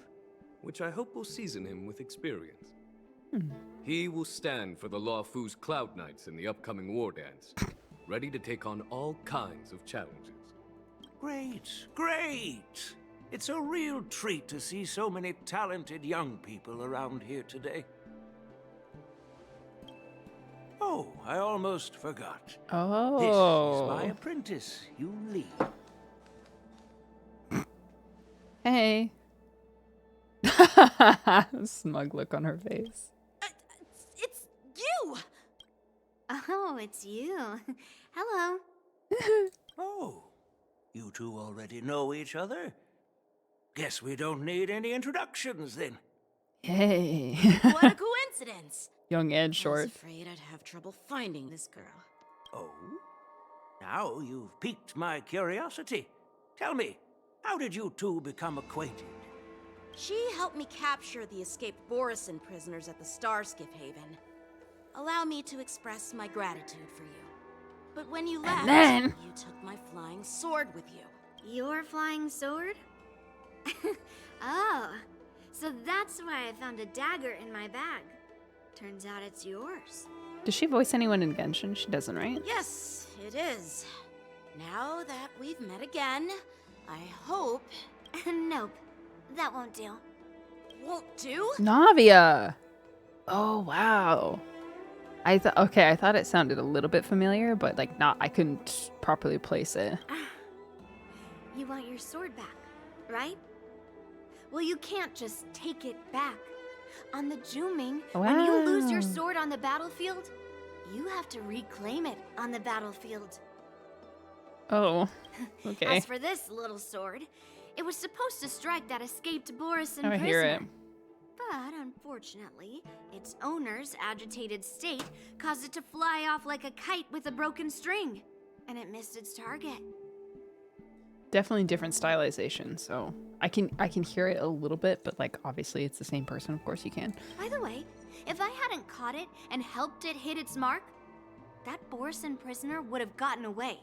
Speaker 4: which I hope will season him with experience. He will stand for the Lawfu's Cloud Knights in the upcoming Wardance, ready to take on all kinds of challenges.
Speaker 17: Great, great! It's a real treat to see so many talented young people around here today. Oh, I almost forgot.
Speaker 1: Oh.
Speaker 17: This is my apprentice, Yun Li.
Speaker 1: Hey. Smug look on her face.
Speaker 12: It's you!
Speaker 10: Oh, it's you. Hello.
Speaker 17: Oh, you two already know each other? Guess we don't need any introductions then.
Speaker 1: Hey.
Speaker 12: What a coincidence!
Speaker 1: Young and
Speaker 12: I was
Speaker 1: short.
Speaker 12: afraid I'd have trouble finding this girl.
Speaker 17: Oh? Now you've piqued my curiosity. Tell me, how did you two become acquainted?
Speaker 12: She helped me capture the escaped Borisin prisoners at the Starskiff Haven. Allow me to express my gratitude for you. But when you left,
Speaker 1: then-
Speaker 12: you took my flying sword with you.
Speaker 10: Your flying sword? Oh, so that's why I found a dagger in my bag. Turns out it's yours.
Speaker 1: Does she voice anyone in Genshin? She doesn't, right?
Speaker 12: Yes, it is. Now that we've met again, I hope...
Speaker 10: Nope, that won't do.
Speaker 12: Won't do?
Speaker 1: Navia. Oh, wow. I thought it sounded a little bit familiar, but like not, I couldn't properly place it.
Speaker 10: You want your sword back, right? Well, you can't just take it back. On the Juming, when you lose your
Speaker 1: Wow.
Speaker 10: sword on the battlefield, you have to reclaim it on the battlefield.
Speaker 1: Oh, okay.
Speaker 10: As for this little sword, it was supposed to strike that escaped Borisin
Speaker 1: I
Speaker 10: prisoner.
Speaker 1: hear it.
Speaker 10: But unfortunately, its owner's agitated state caused it to fly off like a kite with a broken string, and it missed its target.
Speaker 1: Definitely different stylization, so I can hear it a little bit, but like obviously it's the same person. Of course you can.
Speaker 10: By the way, if I hadn't caught it and helped it hit its mark, that Borisin prisoner would have gotten away.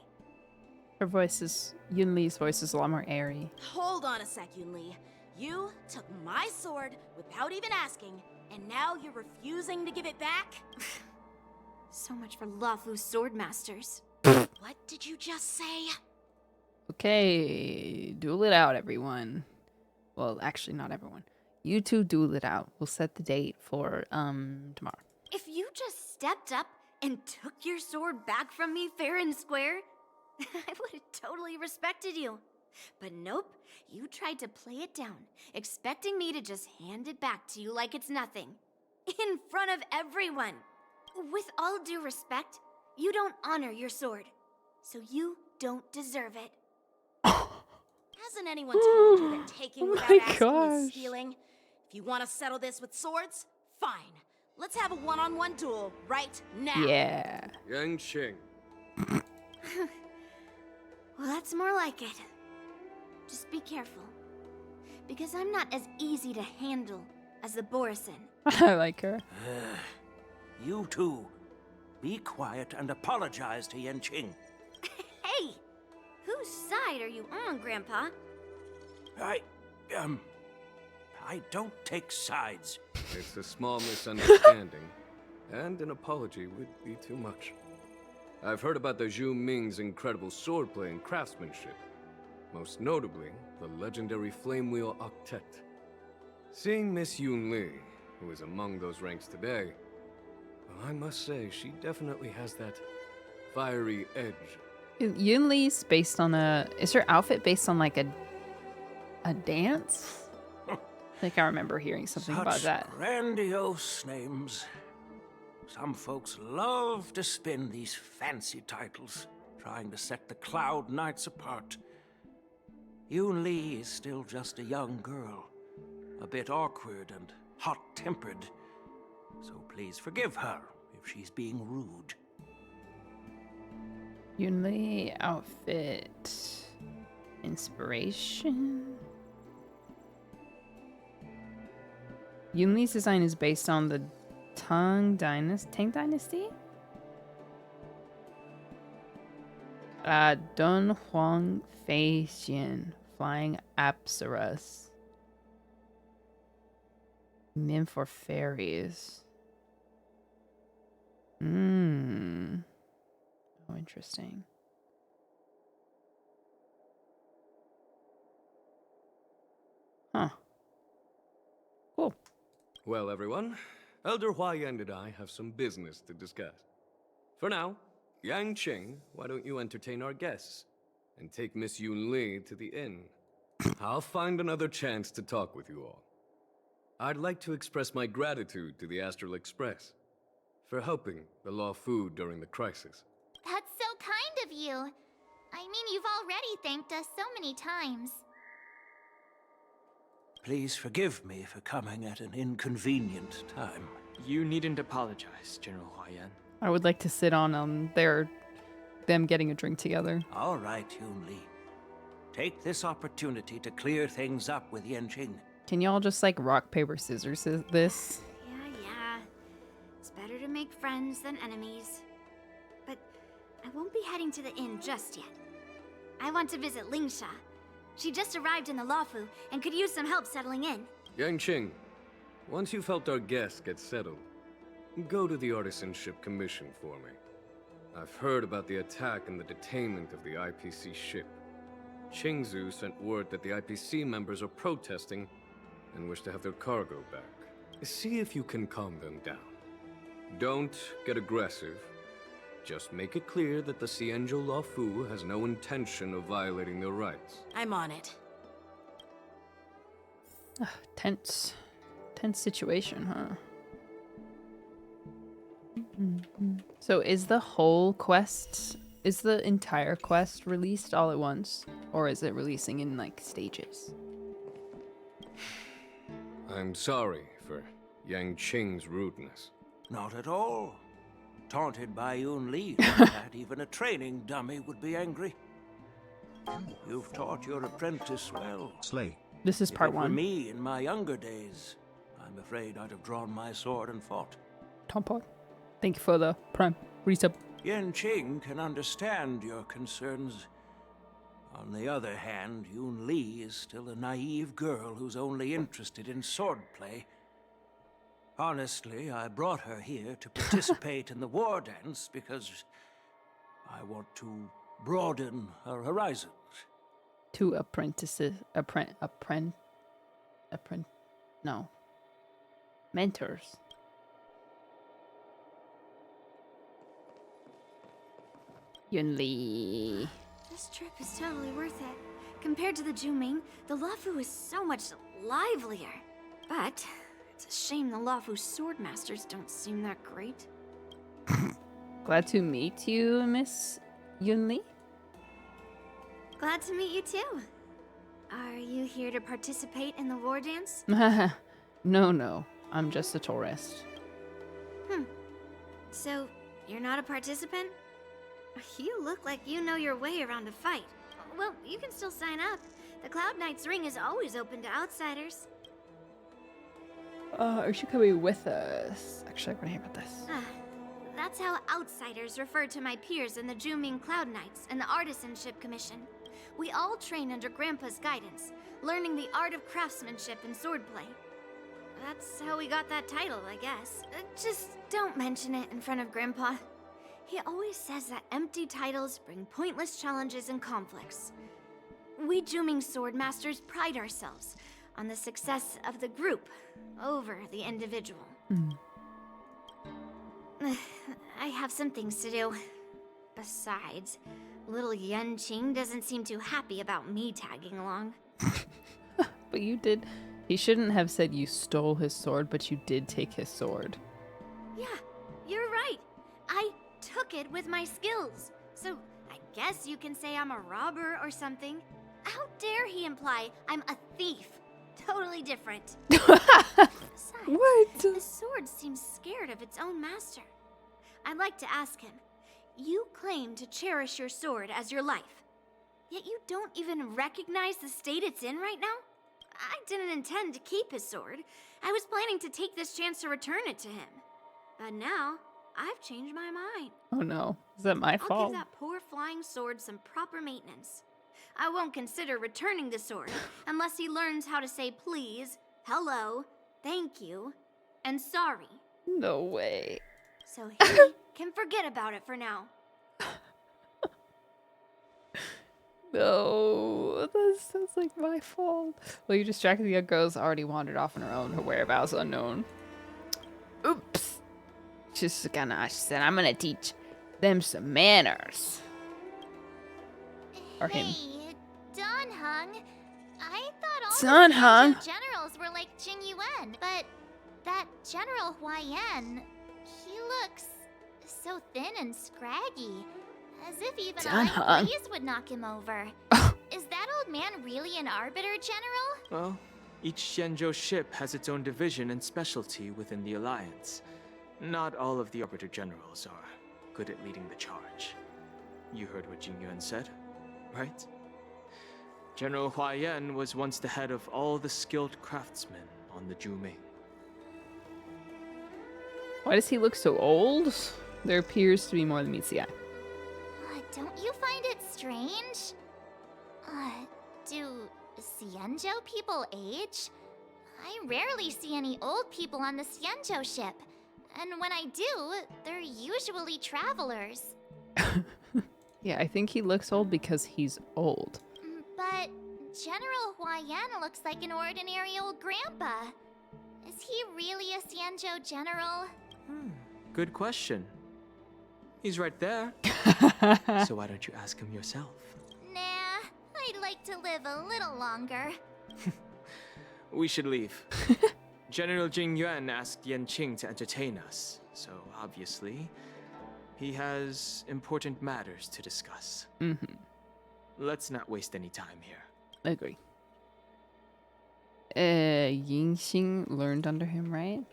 Speaker 1: Her voice is Yun Li's voice is a lot more airy.
Speaker 12: Hold on a sec, Yun Li. You took my sword without even asking, and now you're refusing to give it back?
Speaker 10: So much for Lawfu sword masters.
Speaker 12: What did you just say?
Speaker 1: Okay, duel it out, everyone. Well, actually, not everyone. You two duel it out. We'll set the date for tomorrow.
Speaker 10: If you just stepped up and took your sword back from me fair and square, I would have totally respected you. But nope, you tried to play it down, expecting me to just hand it back to you like it's nothing. In front of everyone. With all due respect, you don't honor your sword. So you don't deserve it.
Speaker 12: Hasn't anyone told you that taking without asking is
Speaker 1: gosh.
Speaker 12: stealing? If you want to settle this with swords, fine. Let's have a one-on-one duel right now.
Speaker 1: Yeah.
Speaker 4: Yang Qing.
Speaker 10: Well, that's more like it. Just be careful. Because I'm not as easy to handle as the Borison.
Speaker 1: I like her.
Speaker 17: You two, be quiet and apologize to Yanqing.
Speaker 10: Hey! Whose side are you on, Grandpa?
Speaker 17: I don't take sides.
Speaker 4: It's a small misunderstanding, and an apology would be too much. I've heard about the Zhu Ming's incredible swordplay and craftsmanship. Most notably, the legendary Flame Wheel Octet. Seeing Miss Yun Li, who is among those ranks today, well, I must say she definitely has that fiery edge.
Speaker 1: Yun Li's based on a... Is her outfit based on like a dance? I think I remember hearing something about that.
Speaker 17: Grandiose names. Some folks love to spin these fancy titles, trying to set the Cloud Knights apart. Yun Li is still just a young girl, a bit awkward and hot-tempered. So please forgive her if she's being rude.
Speaker 1: Yun Li outfit inspiration. Yun Li's design is based on the Tang Dynasty? Dun Huang Fei Xian, Flying Apsaras. Nymph for fairies. Oh, interesting. Huh. Cool.
Speaker 4: Well, everyone, Elder Huaiyan and I have some business to discuss. For now, Yang Qing, why don't you entertain our guests and take Miss Yun Li to the inn? I'll find another chance to talk with you all. I'd like to express my gratitude to the Astral Express for helping the Law Fu during the crisis.
Speaker 2: That's so kind of you. I mean, you've already thanked us so many times.
Speaker 17: Please forgive me for coming at an inconvenient time.
Speaker 5: You needn't apologize, General Huaiyan.
Speaker 1: I would like to sit on them getting a drink together.
Speaker 17: All right, Yun Li. Take this opportunity to clear things up with Yanqing.
Speaker 1: Can y'all just like rock, paper, scissors this?
Speaker 10: Yeah. It's better to make friends than enemies. But I won't be heading to the inn just yet. I want to visit Lingsha. She just arrived in the Luofu and could use some help settling in.
Speaker 4: Yang Qing, once you've helped our guests get settled, go to the Artisanship Commission for me. I've heard about the attack and the detainment of the IPC ship. Qingzu sent word that the IPC members are protesting and wish to have their cargo back. See if you can calm them down. Don't get aggressive. Just make it clear that the Xianzhou Luofu has no intention of violating their rights.
Speaker 12: I'm on it.
Speaker 1: Tense situation, huh? So is the entire quest released all at once? Or is it releasing in like stages?
Speaker 4: I'm sorry for Yang Qing's rudeness.
Speaker 17: Not at all. Taunted by Yun Li like that, even a training dummy would be angry. You've taught your apprentice well.
Speaker 7: Slay.
Speaker 1: This is part
Speaker 17: If it were
Speaker 1: one.
Speaker 17: me in my younger days, I'm afraid I'd have drawn my sword and fought.
Speaker 1: Tampon. Thank you for the prime resub.
Speaker 17: Yanqing can understand your concerns. On the other hand, Yun Li is still a naive girl who's only interested in swordplay. Honestly, I brought her here to participate in the Wardance because I want to broaden her horizons.
Speaker 1: Two apprentices. No. Mentors. Yunli.
Speaker 11: This trip is totally worth it. Compared to the Juming, the Luofu is so much livelier. But it's a shame the Luofu sword masters don't seem that great.
Speaker 1: Glad to meet you, Miss Yunli.
Speaker 11: Glad to meet you too. Are you here to participate in the Wardance?
Speaker 1: No. I'm just a tourist.
Speaker 11: So, you're not a participant? You look like you know your way around a fight. Well, you can still sign up. The Cloud Knight's ring is always open to outsiders.
Speaker 1: Or she could be with us. Actually, I want to hear about this.
Speaker 11: That's how outsiders refer to my peers in the Juming Cloud Knights and the Artisanship Commission. We all train under Grandpa's guidance, learning the art of craftsmanship and swordplay. That's how we got that title, I guess. Just don't mention it in front of Grandpa. He always says that empty titles bring pointless challenges and conflicts. We Juming sword masters pride ourselves on the success of the group over the individual. I have some things to do. Besides, little Yanqing doesn't seem too happy about me tagging along.
Speaker 1: But you did. He shouldn't have said you stole his sword, but you did take his sword.
Speaker 11: Yeah, you're right. I took it with my skills. So I guess you can say I'm a robber or something. How dare he imply I'm a thief? Totally different. Besides,
Speaker 1: what?
Speaker 11: The sword seems scared of its own master. I'd like to ask him, you claim to cherish your sword as your life, yet you don't even recognize the state it's in right now? I didn't intend to keep his sword. I was planning to take this chance to return it to him. But now, I've changed my mind.
Speaker 1: Oh no, is that my
Speaker 11: I'll
Speaker 1: fault?
Speaker 11: give that poor flying sword some proper maintenance. I won't consider returning the sword unless he learns how to say please, hello, thank you, and sorry.
Speaker 1: No way.
Speaker 11: So he can forget about it for now.
Speaker 1: No, that sounds like my fault. Well, you distracted the young girl's already wandered off on her own, her whereabouts unknown. Oops. She said, I'm gonna teach them some manners. Or him.
Speaker 2: Hey, Don Hung. I thought all
Speaker 1: Don
Speaker 2: the
Speaker 1: Hung.
Speaker 2: generals were like Jing Yuan, but that General Huaiyan, he looks so thin and scraggy. As if even a light breeze would knock him over. Is that old man really an Arbiter, General?
Speaker 5: Well, each Xianzhou ship has its own division and specialty within the Alliance. Not all of the Arbiter Generals are good at leading the charge. You heard what Jing Yuan said, right? General Huaiyan was once the head of all the skilled craftsmen on the Juming.
Speaker 1: Why does he look so old? There appears to be more than meets the eye.
Speaker 2: Don't you find it strange? Do Xianzhou people age? I rarely see any old people on the Xianzhou ship. And when I do, they're usually travelers.
Speaker 1: Yeah, I think he looks old because he's old.
Speaker 2: But General Huaiyan looks like an ordinary old grandpa. Is he really a Xianzhou general?
Speaker 5: Good question. He's right there. So why don't you ask him yourself?
Speaker 2: Nah, I'd like to live a little longer.
Speaker 5: We should leave. General Jing Yuan asked Yanqing to entertain us, so obviously, he has important matters to discuss. Let's not waste any time here.
Speaker 1: Agree. Yingxing learned under him, right?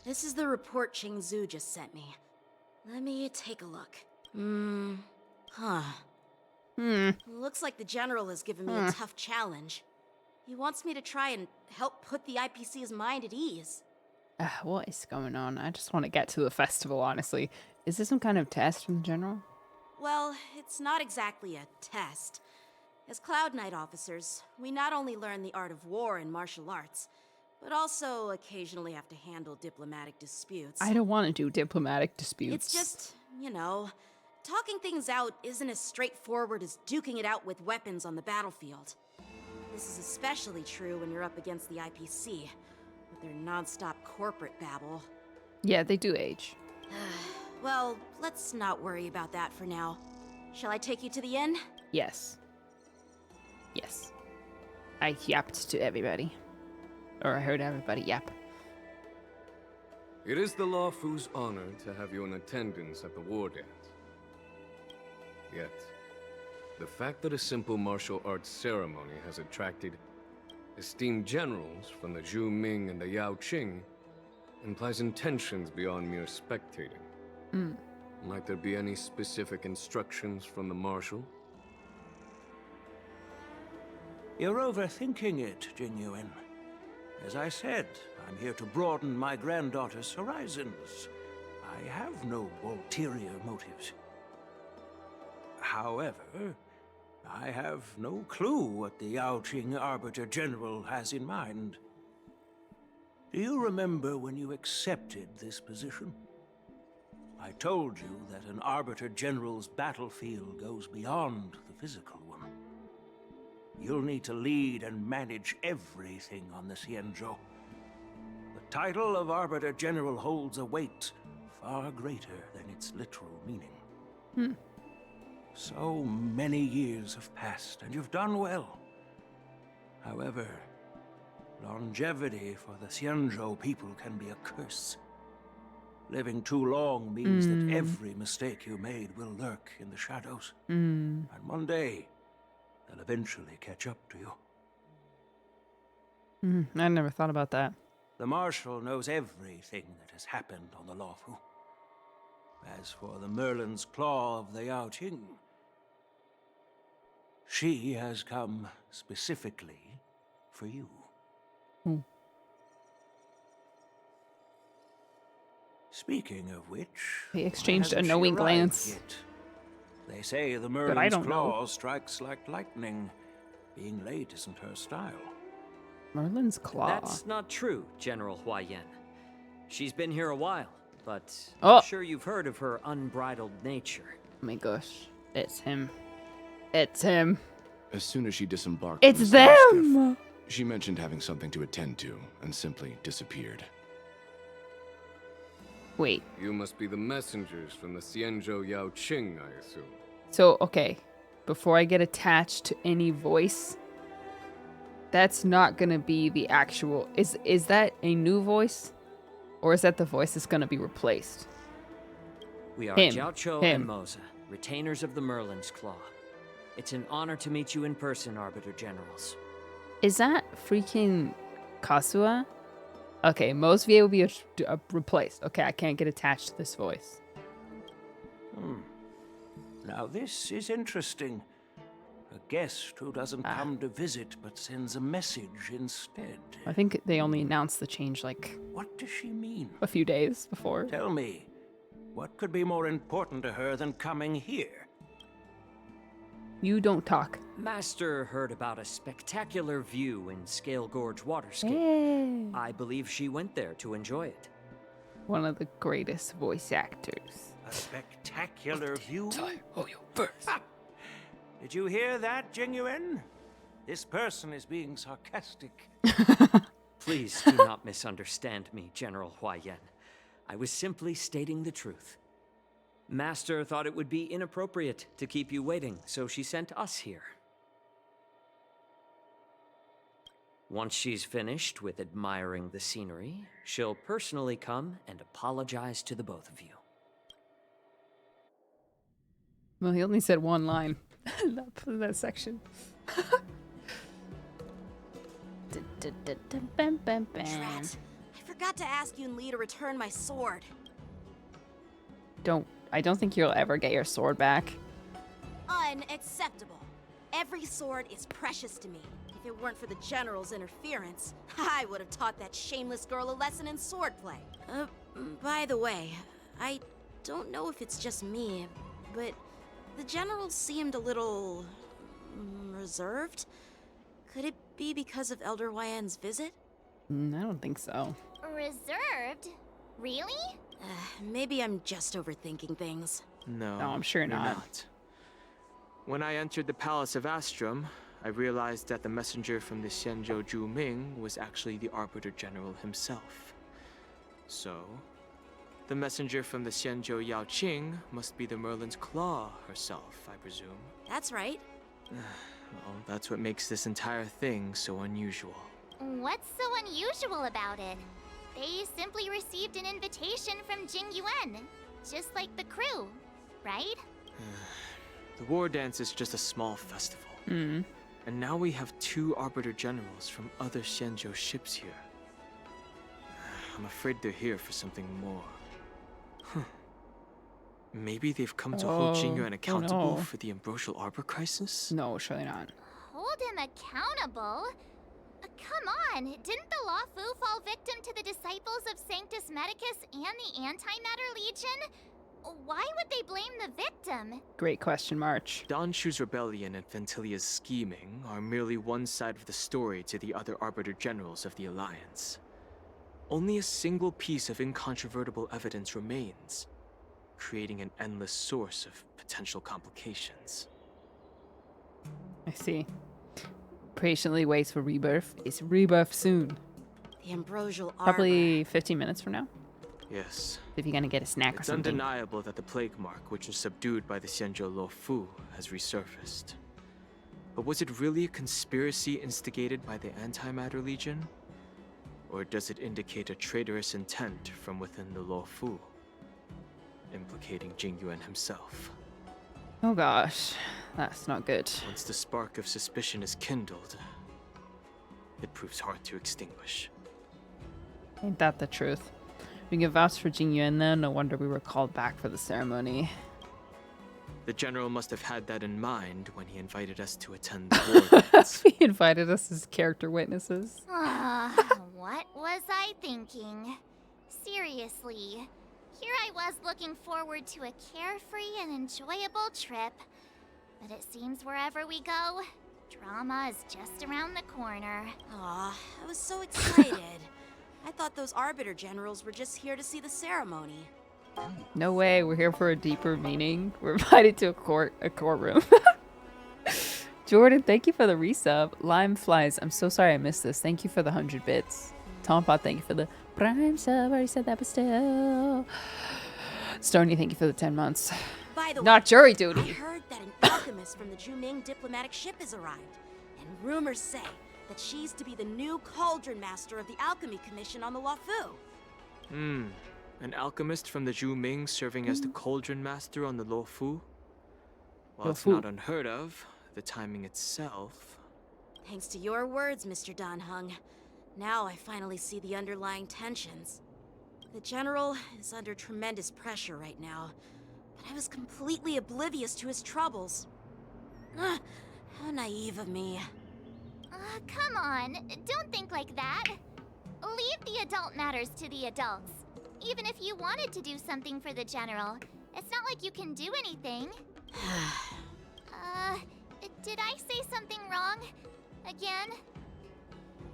Speaker 12: This is the report Qing Zhu just sent me. Let me take a look. Looks like the general has given me a tough challenge. He wants me to try and help put the IPC's mind at ease.
Speaker 1: What is going on? I just want to get to the festival, honestly. Is this some kind of test from the general?
Speaker 12: Well, it's not exactly a test. As Cloud Knight officers, we not only learn the art of war and martial arts, but also occasionally have to handle diplomatic disputes.
Speaker 1: I don't want to do diplomatic disputes.
Speaker 12: It's just, you know, talking things out isn't as straightforward as duking it out with weapons on the battlefield. This is especially true when you're up against the IPC, with their non-stop corporate babble.
Speaker 1: Yeah, they do age.
Speaker 12: Well, let's not worry about that for now. Shall I take you to the inn?
Speaker 1: Yes. Yes. I yapped to everybody. Or I heard everybody yap.
Speaker 4: It is the Lawfu's honor to have you in attendance at the Wardance. Yet, the fact that a simple martial arts ceremony has attracted esteemed generals from the Zhu Ming and the Yao Qing implies intentions beyond mere spectating. Might there be any specific instructions from the Marshal?
Speaker 17: You're overthinking it, Jingyuan. As I said, I'm here to broaden my granddaughter's horizons. I have no ulterior motives. However, I have no clue what the Yao Qing Arbiter General has in mind. Do you remember when you accepted this position? I told you that an Arbiter General's battlefield goes beyond the physical one. You'll need to lead and manage everything on the Xianzhou. The title of Arbiter General holds a weight far greater than its literal meaning. So many years have passed, and you've done well. However, longevity for the Xianzhou people can be a curse. Living too long means that every mistake you made will lurk in the shadows. And one day, they'll eventually catch up to you.
Speaker 1: I never thought about that.
Speaker 17: The Marshal knows everything that has happened on the Lawfu. As for the Merlin's Claw of the Yao Qing, she has come specifically for you. Speaking of which,
Speaker 1: They exchanged a
Speaker 17: hasn't she
Speaker 1: knowing
Speaker 17: arrived
Speaker 1: glance.
Speaker 17: yet? They say the
Speaker 1: I
Speaker 17: Merlin's
Speaker 1: don't know.
Speaker 17: Claw strikes like lightning. Being late isn't her style.
Speaker 1: Merlin's Claw.
Speaker 13: That's not true, General Huaiyan. She's been here a while, but
Speaker 1: Oh.
Speaker 13: I'm sure you've heard of her unbridled nature.
Speaker 1: Oh my gosh. It's him. It's him.
Speaker 18: As soon as she disembarked
Speaker 1: It's
Speaker 18: from the Starskiff,
Speaker 1: them!
Speaker 18: she mentioned having something to attend to and simply disappeared.
Speaker 1: Wait.
Speaker 4: You must be the messengers from the Xianzhou Yao Qing, I assume.
Speaker 1: So, okay. Before I get attached to any voice, that's not gonna be the actual... Is that a new voice? Or is that the voice that's gonna be replaced?
Speaker 13: We are
Speaker 1: Him.
Speaker 13: Jiao Cho
Speaker 1: Him.
Speaker 13: and Moza, retainers of the Merlin's Claw. It's an honor to meet you in person, Arbiter Generals.
Speaker 1: Is that freaking Kasua? Okay, most VA will be replaced. Okay, I can't get attached to this voice.
Speaker 17: Now this is interesting. A guest who doesn't come to visit but sends a message instead.
Speaker 1: I think they only announced the change like...
Speaker 17: What does she mean?
Speaker 1: A few days before.
Speaker 17: Tell me, what could be more important to her than coming here?
Speaker 1: You don't talk.
Speaker 13: Master heard about a spectacular view in Scale Gorge Waterscape.
Speaker 1: Hey.
Speaker 13: I believe she went there to enjoy it.
Speaker 1: One of the greatest voice actors.
Speaker 17: A spectacular view?
Speaker 18: Oh, you first.
Speaker 17: Did you hear that, Jingyuan? This person is being sarcastic.
Speaker 13: Please do not misunderstand me, General Huaiyan. I was simply stating the truth. Master thought it would be inappropriate to keep you waiting, so she sent us here. Once she's finished with admiring the scenery, she'll personally come and apologize to the both of you.
Speaker 1: Well, he only said one line in that section.
Speaker 12: Drat. I forgot to ask Yun Li to return my sword.
Speaker 1: I don't think you'll ever get your sword back.
Speaker 12: Unacceptable. Every sword is precious to me. If it weren't for the General's interference, I would have taught that shameless girl a lesson in swordplay. By the way, I don't know if it's just me, but the General seemed a little... reserved? Could it be because of Elder Huaiyan's visit?
Speaker 1: I don't think so.
Speaker 2: Reserved? Really?
Speaker 12: Maybe I'm just overthinking things.
Speaker 5: No,
Speaker 1: I'm sure
Speaker 5: you're
Speaker 1: not.
Speaker 5: When I entered the Palace of Astrum, I realized that the messenger from the Xianzhou Zhuming was actually the Arbiter General himself. So, the messenger from the Xianzhou Yaoqing must be the Merlin's Claw herself, I presume.
Speaker 12: That's right.
Speaker 5: Well, that's what makes this entire thing so unusual.
Speaker 2: What's so unusual about it? They simply received an invitation from Jingyuan, just like the crew, right?
Speaker 5: The Wardance is just a small festival. And now we have 2 Arbiter Generals from other Xianzhou ships here. I'm afraid they're here for something more. Maybe they've come to hold Jingyuan accountable for the Ambrosial Arbor crisis?
Speaker 1: No, surely not.
Speaker 2: Hold him accountable? Come on, didn't the Lawfu fall victim to the disciples of Sanctus Medicus and the Antimatter Legion? Why would they blame the victim?
Speaker 1: Great question, March.
Speaker 5: Donshu's rebellion and Ventilia's scheming are merely one side of the story to the other Arbiter Generals of the Alliance. Only a single piece of incontrovertible evidence remains, creating an endless source of potential complications.
Speaker 1: I see. Patiently waits for rebirth. It's rebirth soon.
Speaker 12: The Ambrosial Arbor.
Speaker 1: Probably 15 minutes from now.
Speaker 5: Yes.
Speaker 1: If you're gonna get a snack or
Speaker 5: It's
Speaker 1: something.
Speaker 5: undeniable that the plague mark, which was subdued by the Xianzhou Luofu, has resurfaced. But was it really a conspiracy instigated by the Antimatter Legion? Or does it indicate a traitorous intent from within the Luofu, implicating Jingyuan himself?
Speaker 1: Oh gosh, that's not good.
Speaker 5: Once the spark of suspicion is kindled, it proves hard to extinguish.
Speaker 1: Ain't that the truth? We can vouch for Jingyuan then, no wonder we were called back for the ceremony.
Speaker 5: The General must have had that in mind when he invited us to attend the Wardance.
Speaker 1: He invited us as character witnesses.
Speaker 2: What was I thinking? Seriously, here I was looking forward to a carefree and enjoyable trip. But it seems wherever we go, drama is just around the corner.
Speaker 12: Aw, I was so excited. I thought those Arbiter Generals were just here to see the ceremony.
Speaker 1: No way, we're here for a deeper meaning. We're invited to a courtroom. Jordan, thank you for the resub. Lime Flies, I'm so sorry I missed this. Thank you for the 100 bits. Tompot, thank you for the Prime sub. I already said that, but still. Stony, thank you for the 10 months.
Speaker 12: By the
Speaker 1: Not
Speaker 12: way,
Speaker 1: jury duty.
Speaker 12: I heard that an alchemist from the Zhuming diplomatic ship has arrived. And rumors say that she's to be the new Cauldron Master of the Alchemy Commission on the Luofu.
Speaker 5: An alchemist from the Zhuming serving as the Cauldron Master on the Luofu? While it's
Speaker 1: Luofu.
Speaker 5: not unheard of, the timing itself...
Speaker 12: Thanks to your words, Mr. Danheng. Now I finally see the underlying tensions. The General is under tremendous pressure right now, but I was completely oblivious to his troubles. How naive of me.
Speaker 2: Come on, don't think like that. Leave the adult matters to the adults. Even if you wanted to do something for the General, it's not like you can do anything. Did I say something wrong? Again?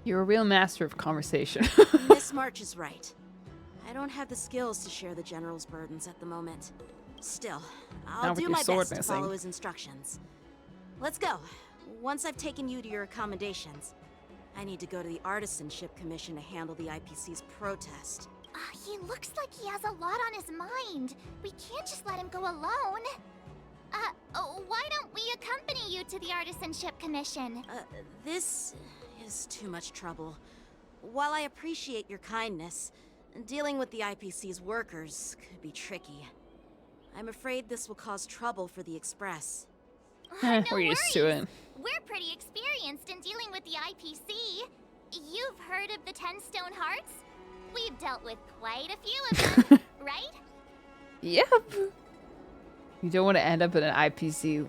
Speaker 1: You're a real master of conversation.
Speaker 12: Miss March is right. I don't have the skills to share the General's burdens at the moment. Still, I'll
Speaker 1: Not with
Speaker 12: do
Speaker 1: your
Speaker 12: my
Speaker 1: sword
Speaker 12: best to
Speaker 1: missing.
Speaker 12: follow his instructions. Let's go. Once I've taken you to your accommodations, I need to go to the Artisanship Commission to handle the IPC's protest.
Speaker 2: He looks like he has a lot on his mind. We can't just let him go alone. Why don't we accompany you to the Artisanship Commission?
Speaker 12: This is too much trouble. While I appreciate your kindness, dealing with the IPC's workers could be tricky. I'm afraid this will cause trouble for the Express.
Speaker 2: No
Speaker 1: We're used to it.
Speaker 2: We're pretty experienced in dealing with the IPC. You've heard of the 10 Stone Hearts? We've dealt with quite a few of them, right?
Speaker 1: Yep. You don't want to end up in an IPC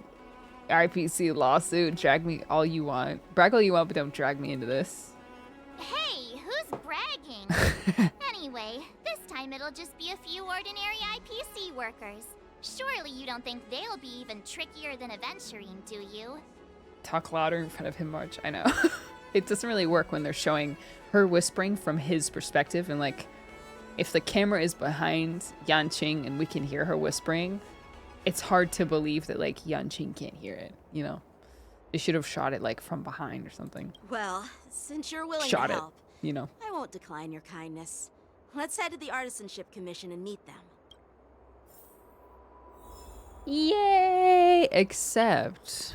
Speaker 1: lawsuit. Drag me all you want. Brag all you want, but don't drag me into this.
Speaker 2: Hey, who's bragging? Anyway, this time it'll just be a few ordinary IPC workers. Surely you don't think they'll be even trickier than Aventurine, do you?
Speaker 1: Talk louder in front of him, March. I know. It doesn't really work when they're showing her whispering from his perspective. And like, if the camera is behind Yanqing and we can hear her whispering, it's hard to believe that like Yanqing can't hear it, you know? They should have shot it like from behind or something.
Speaker 12: Well, since you're willing
Speaker 1: Shot
Speaker 12: to
Speaker 1: it,
Speaker 12: help,
Speaker 1: you know.
Speaker 12: I won't decline your kindness. Let's head to the Artisanship Commission and meet them.
Speaker 1: Yay! Except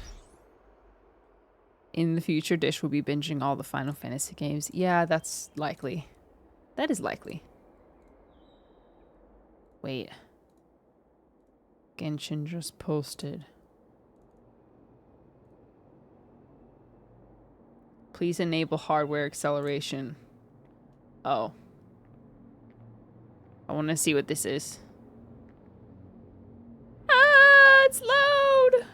Speaker 1: in the future, Dish will be binging all the Final Fantasy games. Yeah, that's likely. That is likely. Wait. Genshin just posted. Please enable hardware acceleration. Oh. I want to see what this is. Ah, it's loud!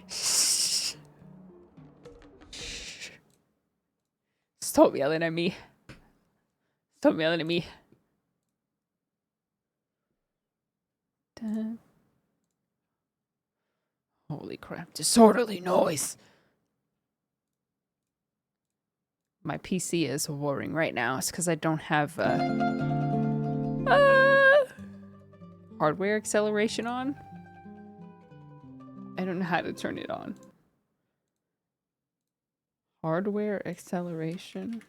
Speaker 1: Shh. Stop yelling at me. Stop yelling at me. Dun. Holy crap, disorderly noise. My PC is whirring right now. It's because I don't have hardware acceleration on. I don't know how to turn it on. Hardware acceleration.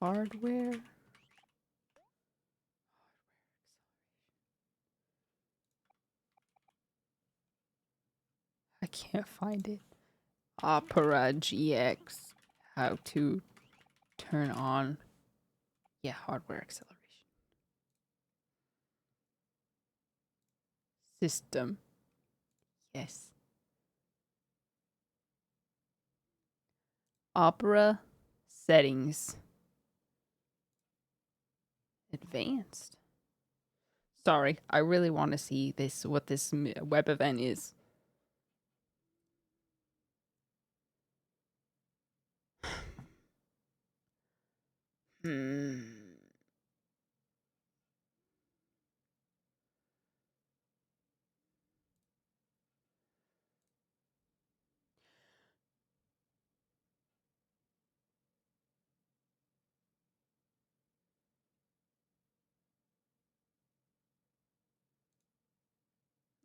Speaker 1: Hardware. I can't find it. Opera GX. How to turn on. Yeah, hardware acceleration. System. Yes. Opera settings. Advanced. Sorry, I really want to see this, what this web event is.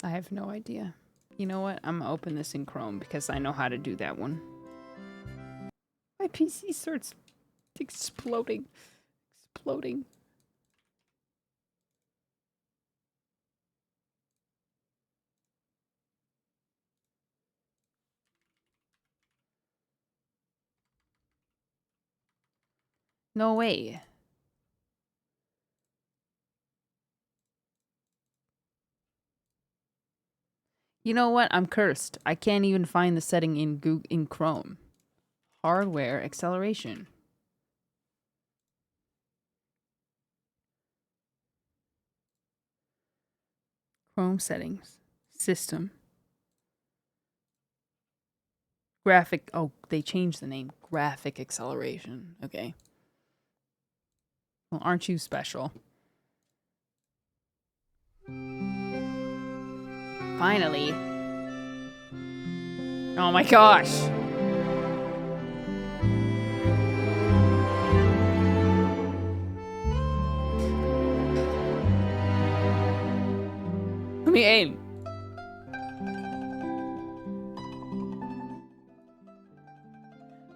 Speaker 1: I have no idea. You know what? I'm gonna open this in Chrome because I know how to do that one. My PC starts exploding. Exploding. No way. You know what? I'm cursed. I can't even find the setting in in Chrome. Hardware acceleration. Chrome settings. System. Graphic. Oh, they changed the name. Graphic acceleration. Okay. Well, aren't you special? Finally. Oh my gosh. Let me aim.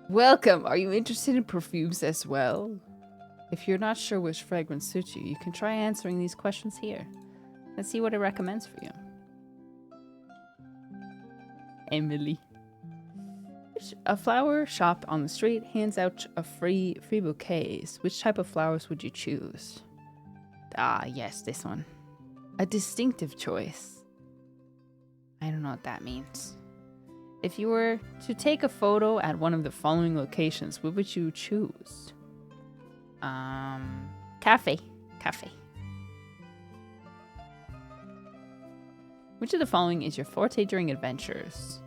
Speaker 1: Welcome. Are you interested in perfumes as well? If you're not sure which fragrance suits you, you can try answering these questions here. Let's see what it recommends for you. Emily. A flower shop on the street hands out free bouquets. Which type of flowers would you choose? Ah, yes, this one. A distinctive choice. I don't know what that means. If you were to take a photo at one of the following locations, what would you choose? Cafe. Which of the following is your forte during adventures?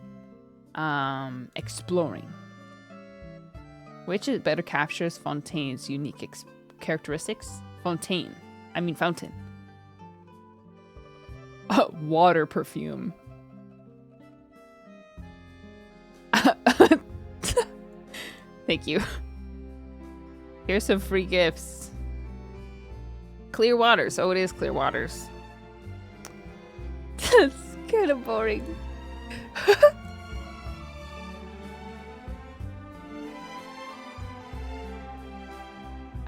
Speaker 1: Exploring. Which is better captures Fontaine's unique characteristics? Fountain. Water perfume. Thank you. Here's some free gifts. Clear waters. Oh, it is clear waters. That's kind of boring.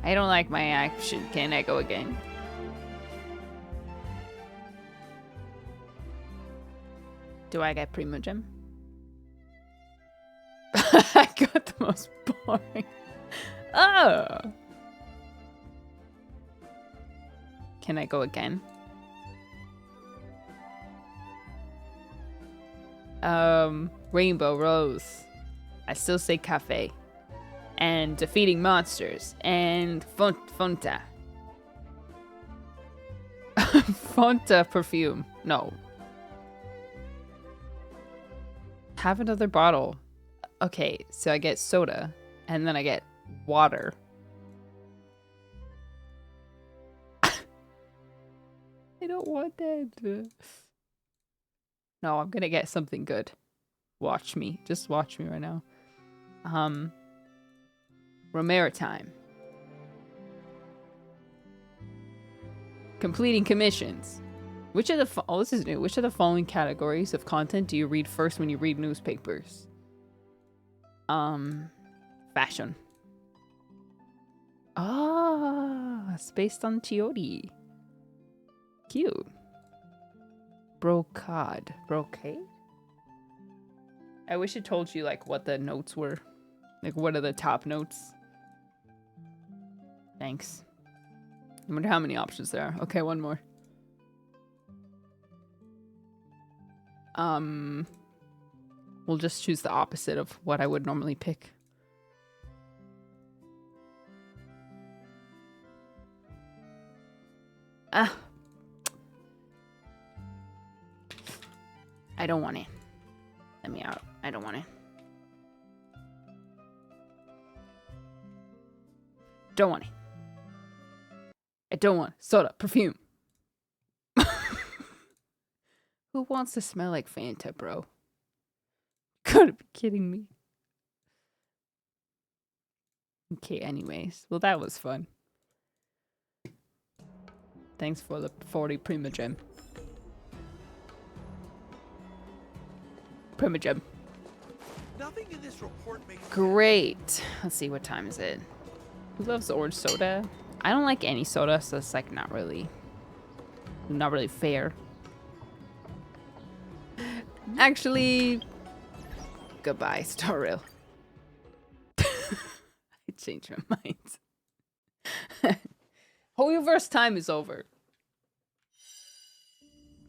Speaker 1: I don't like my action. Can I go again? Do I get Primo Gem? I got the most boring. Oh! Can I go again? Rainbow Rose. I still say cafe. And defeating monsters. And Fonta. Fonta perfume. No. Have another bottle. Okay, so I get soda. And then I get water. I don't want that. No, I'm gonna get something good. Watch me. Just watch me right now. Romero time. Completing commissions. Which of the this is new. Which of the following categories of content do you read first when you read newspapers? Fashion. Ah, it's based on Chiodi. Cute. Brocade. Brocade? I wish it told you like what the notes were. Like what are the top notes? Thanks. I wonder how many options there are. Okay, one more. We'll just choose the opposite of what I would normally pick. Ah. I don't want it. Let me out. I don't want it. Don't want it. I don't want soda, perfume. Who wants to smell like Fanta, bro? Gotta be kidding me. Okay, anyways. Well, that was fun. Thanks for the 40 Prima Gem. Prima Gem.
Speaker 19: Nothing in this report makes
Speaker 1: Great. Let's see, what time is it? Who loves orange soda? I don't like any soda, so it's like not really fair. Actually, goodbye, Star Rail. I changed my mind. Hoyoverse time is over.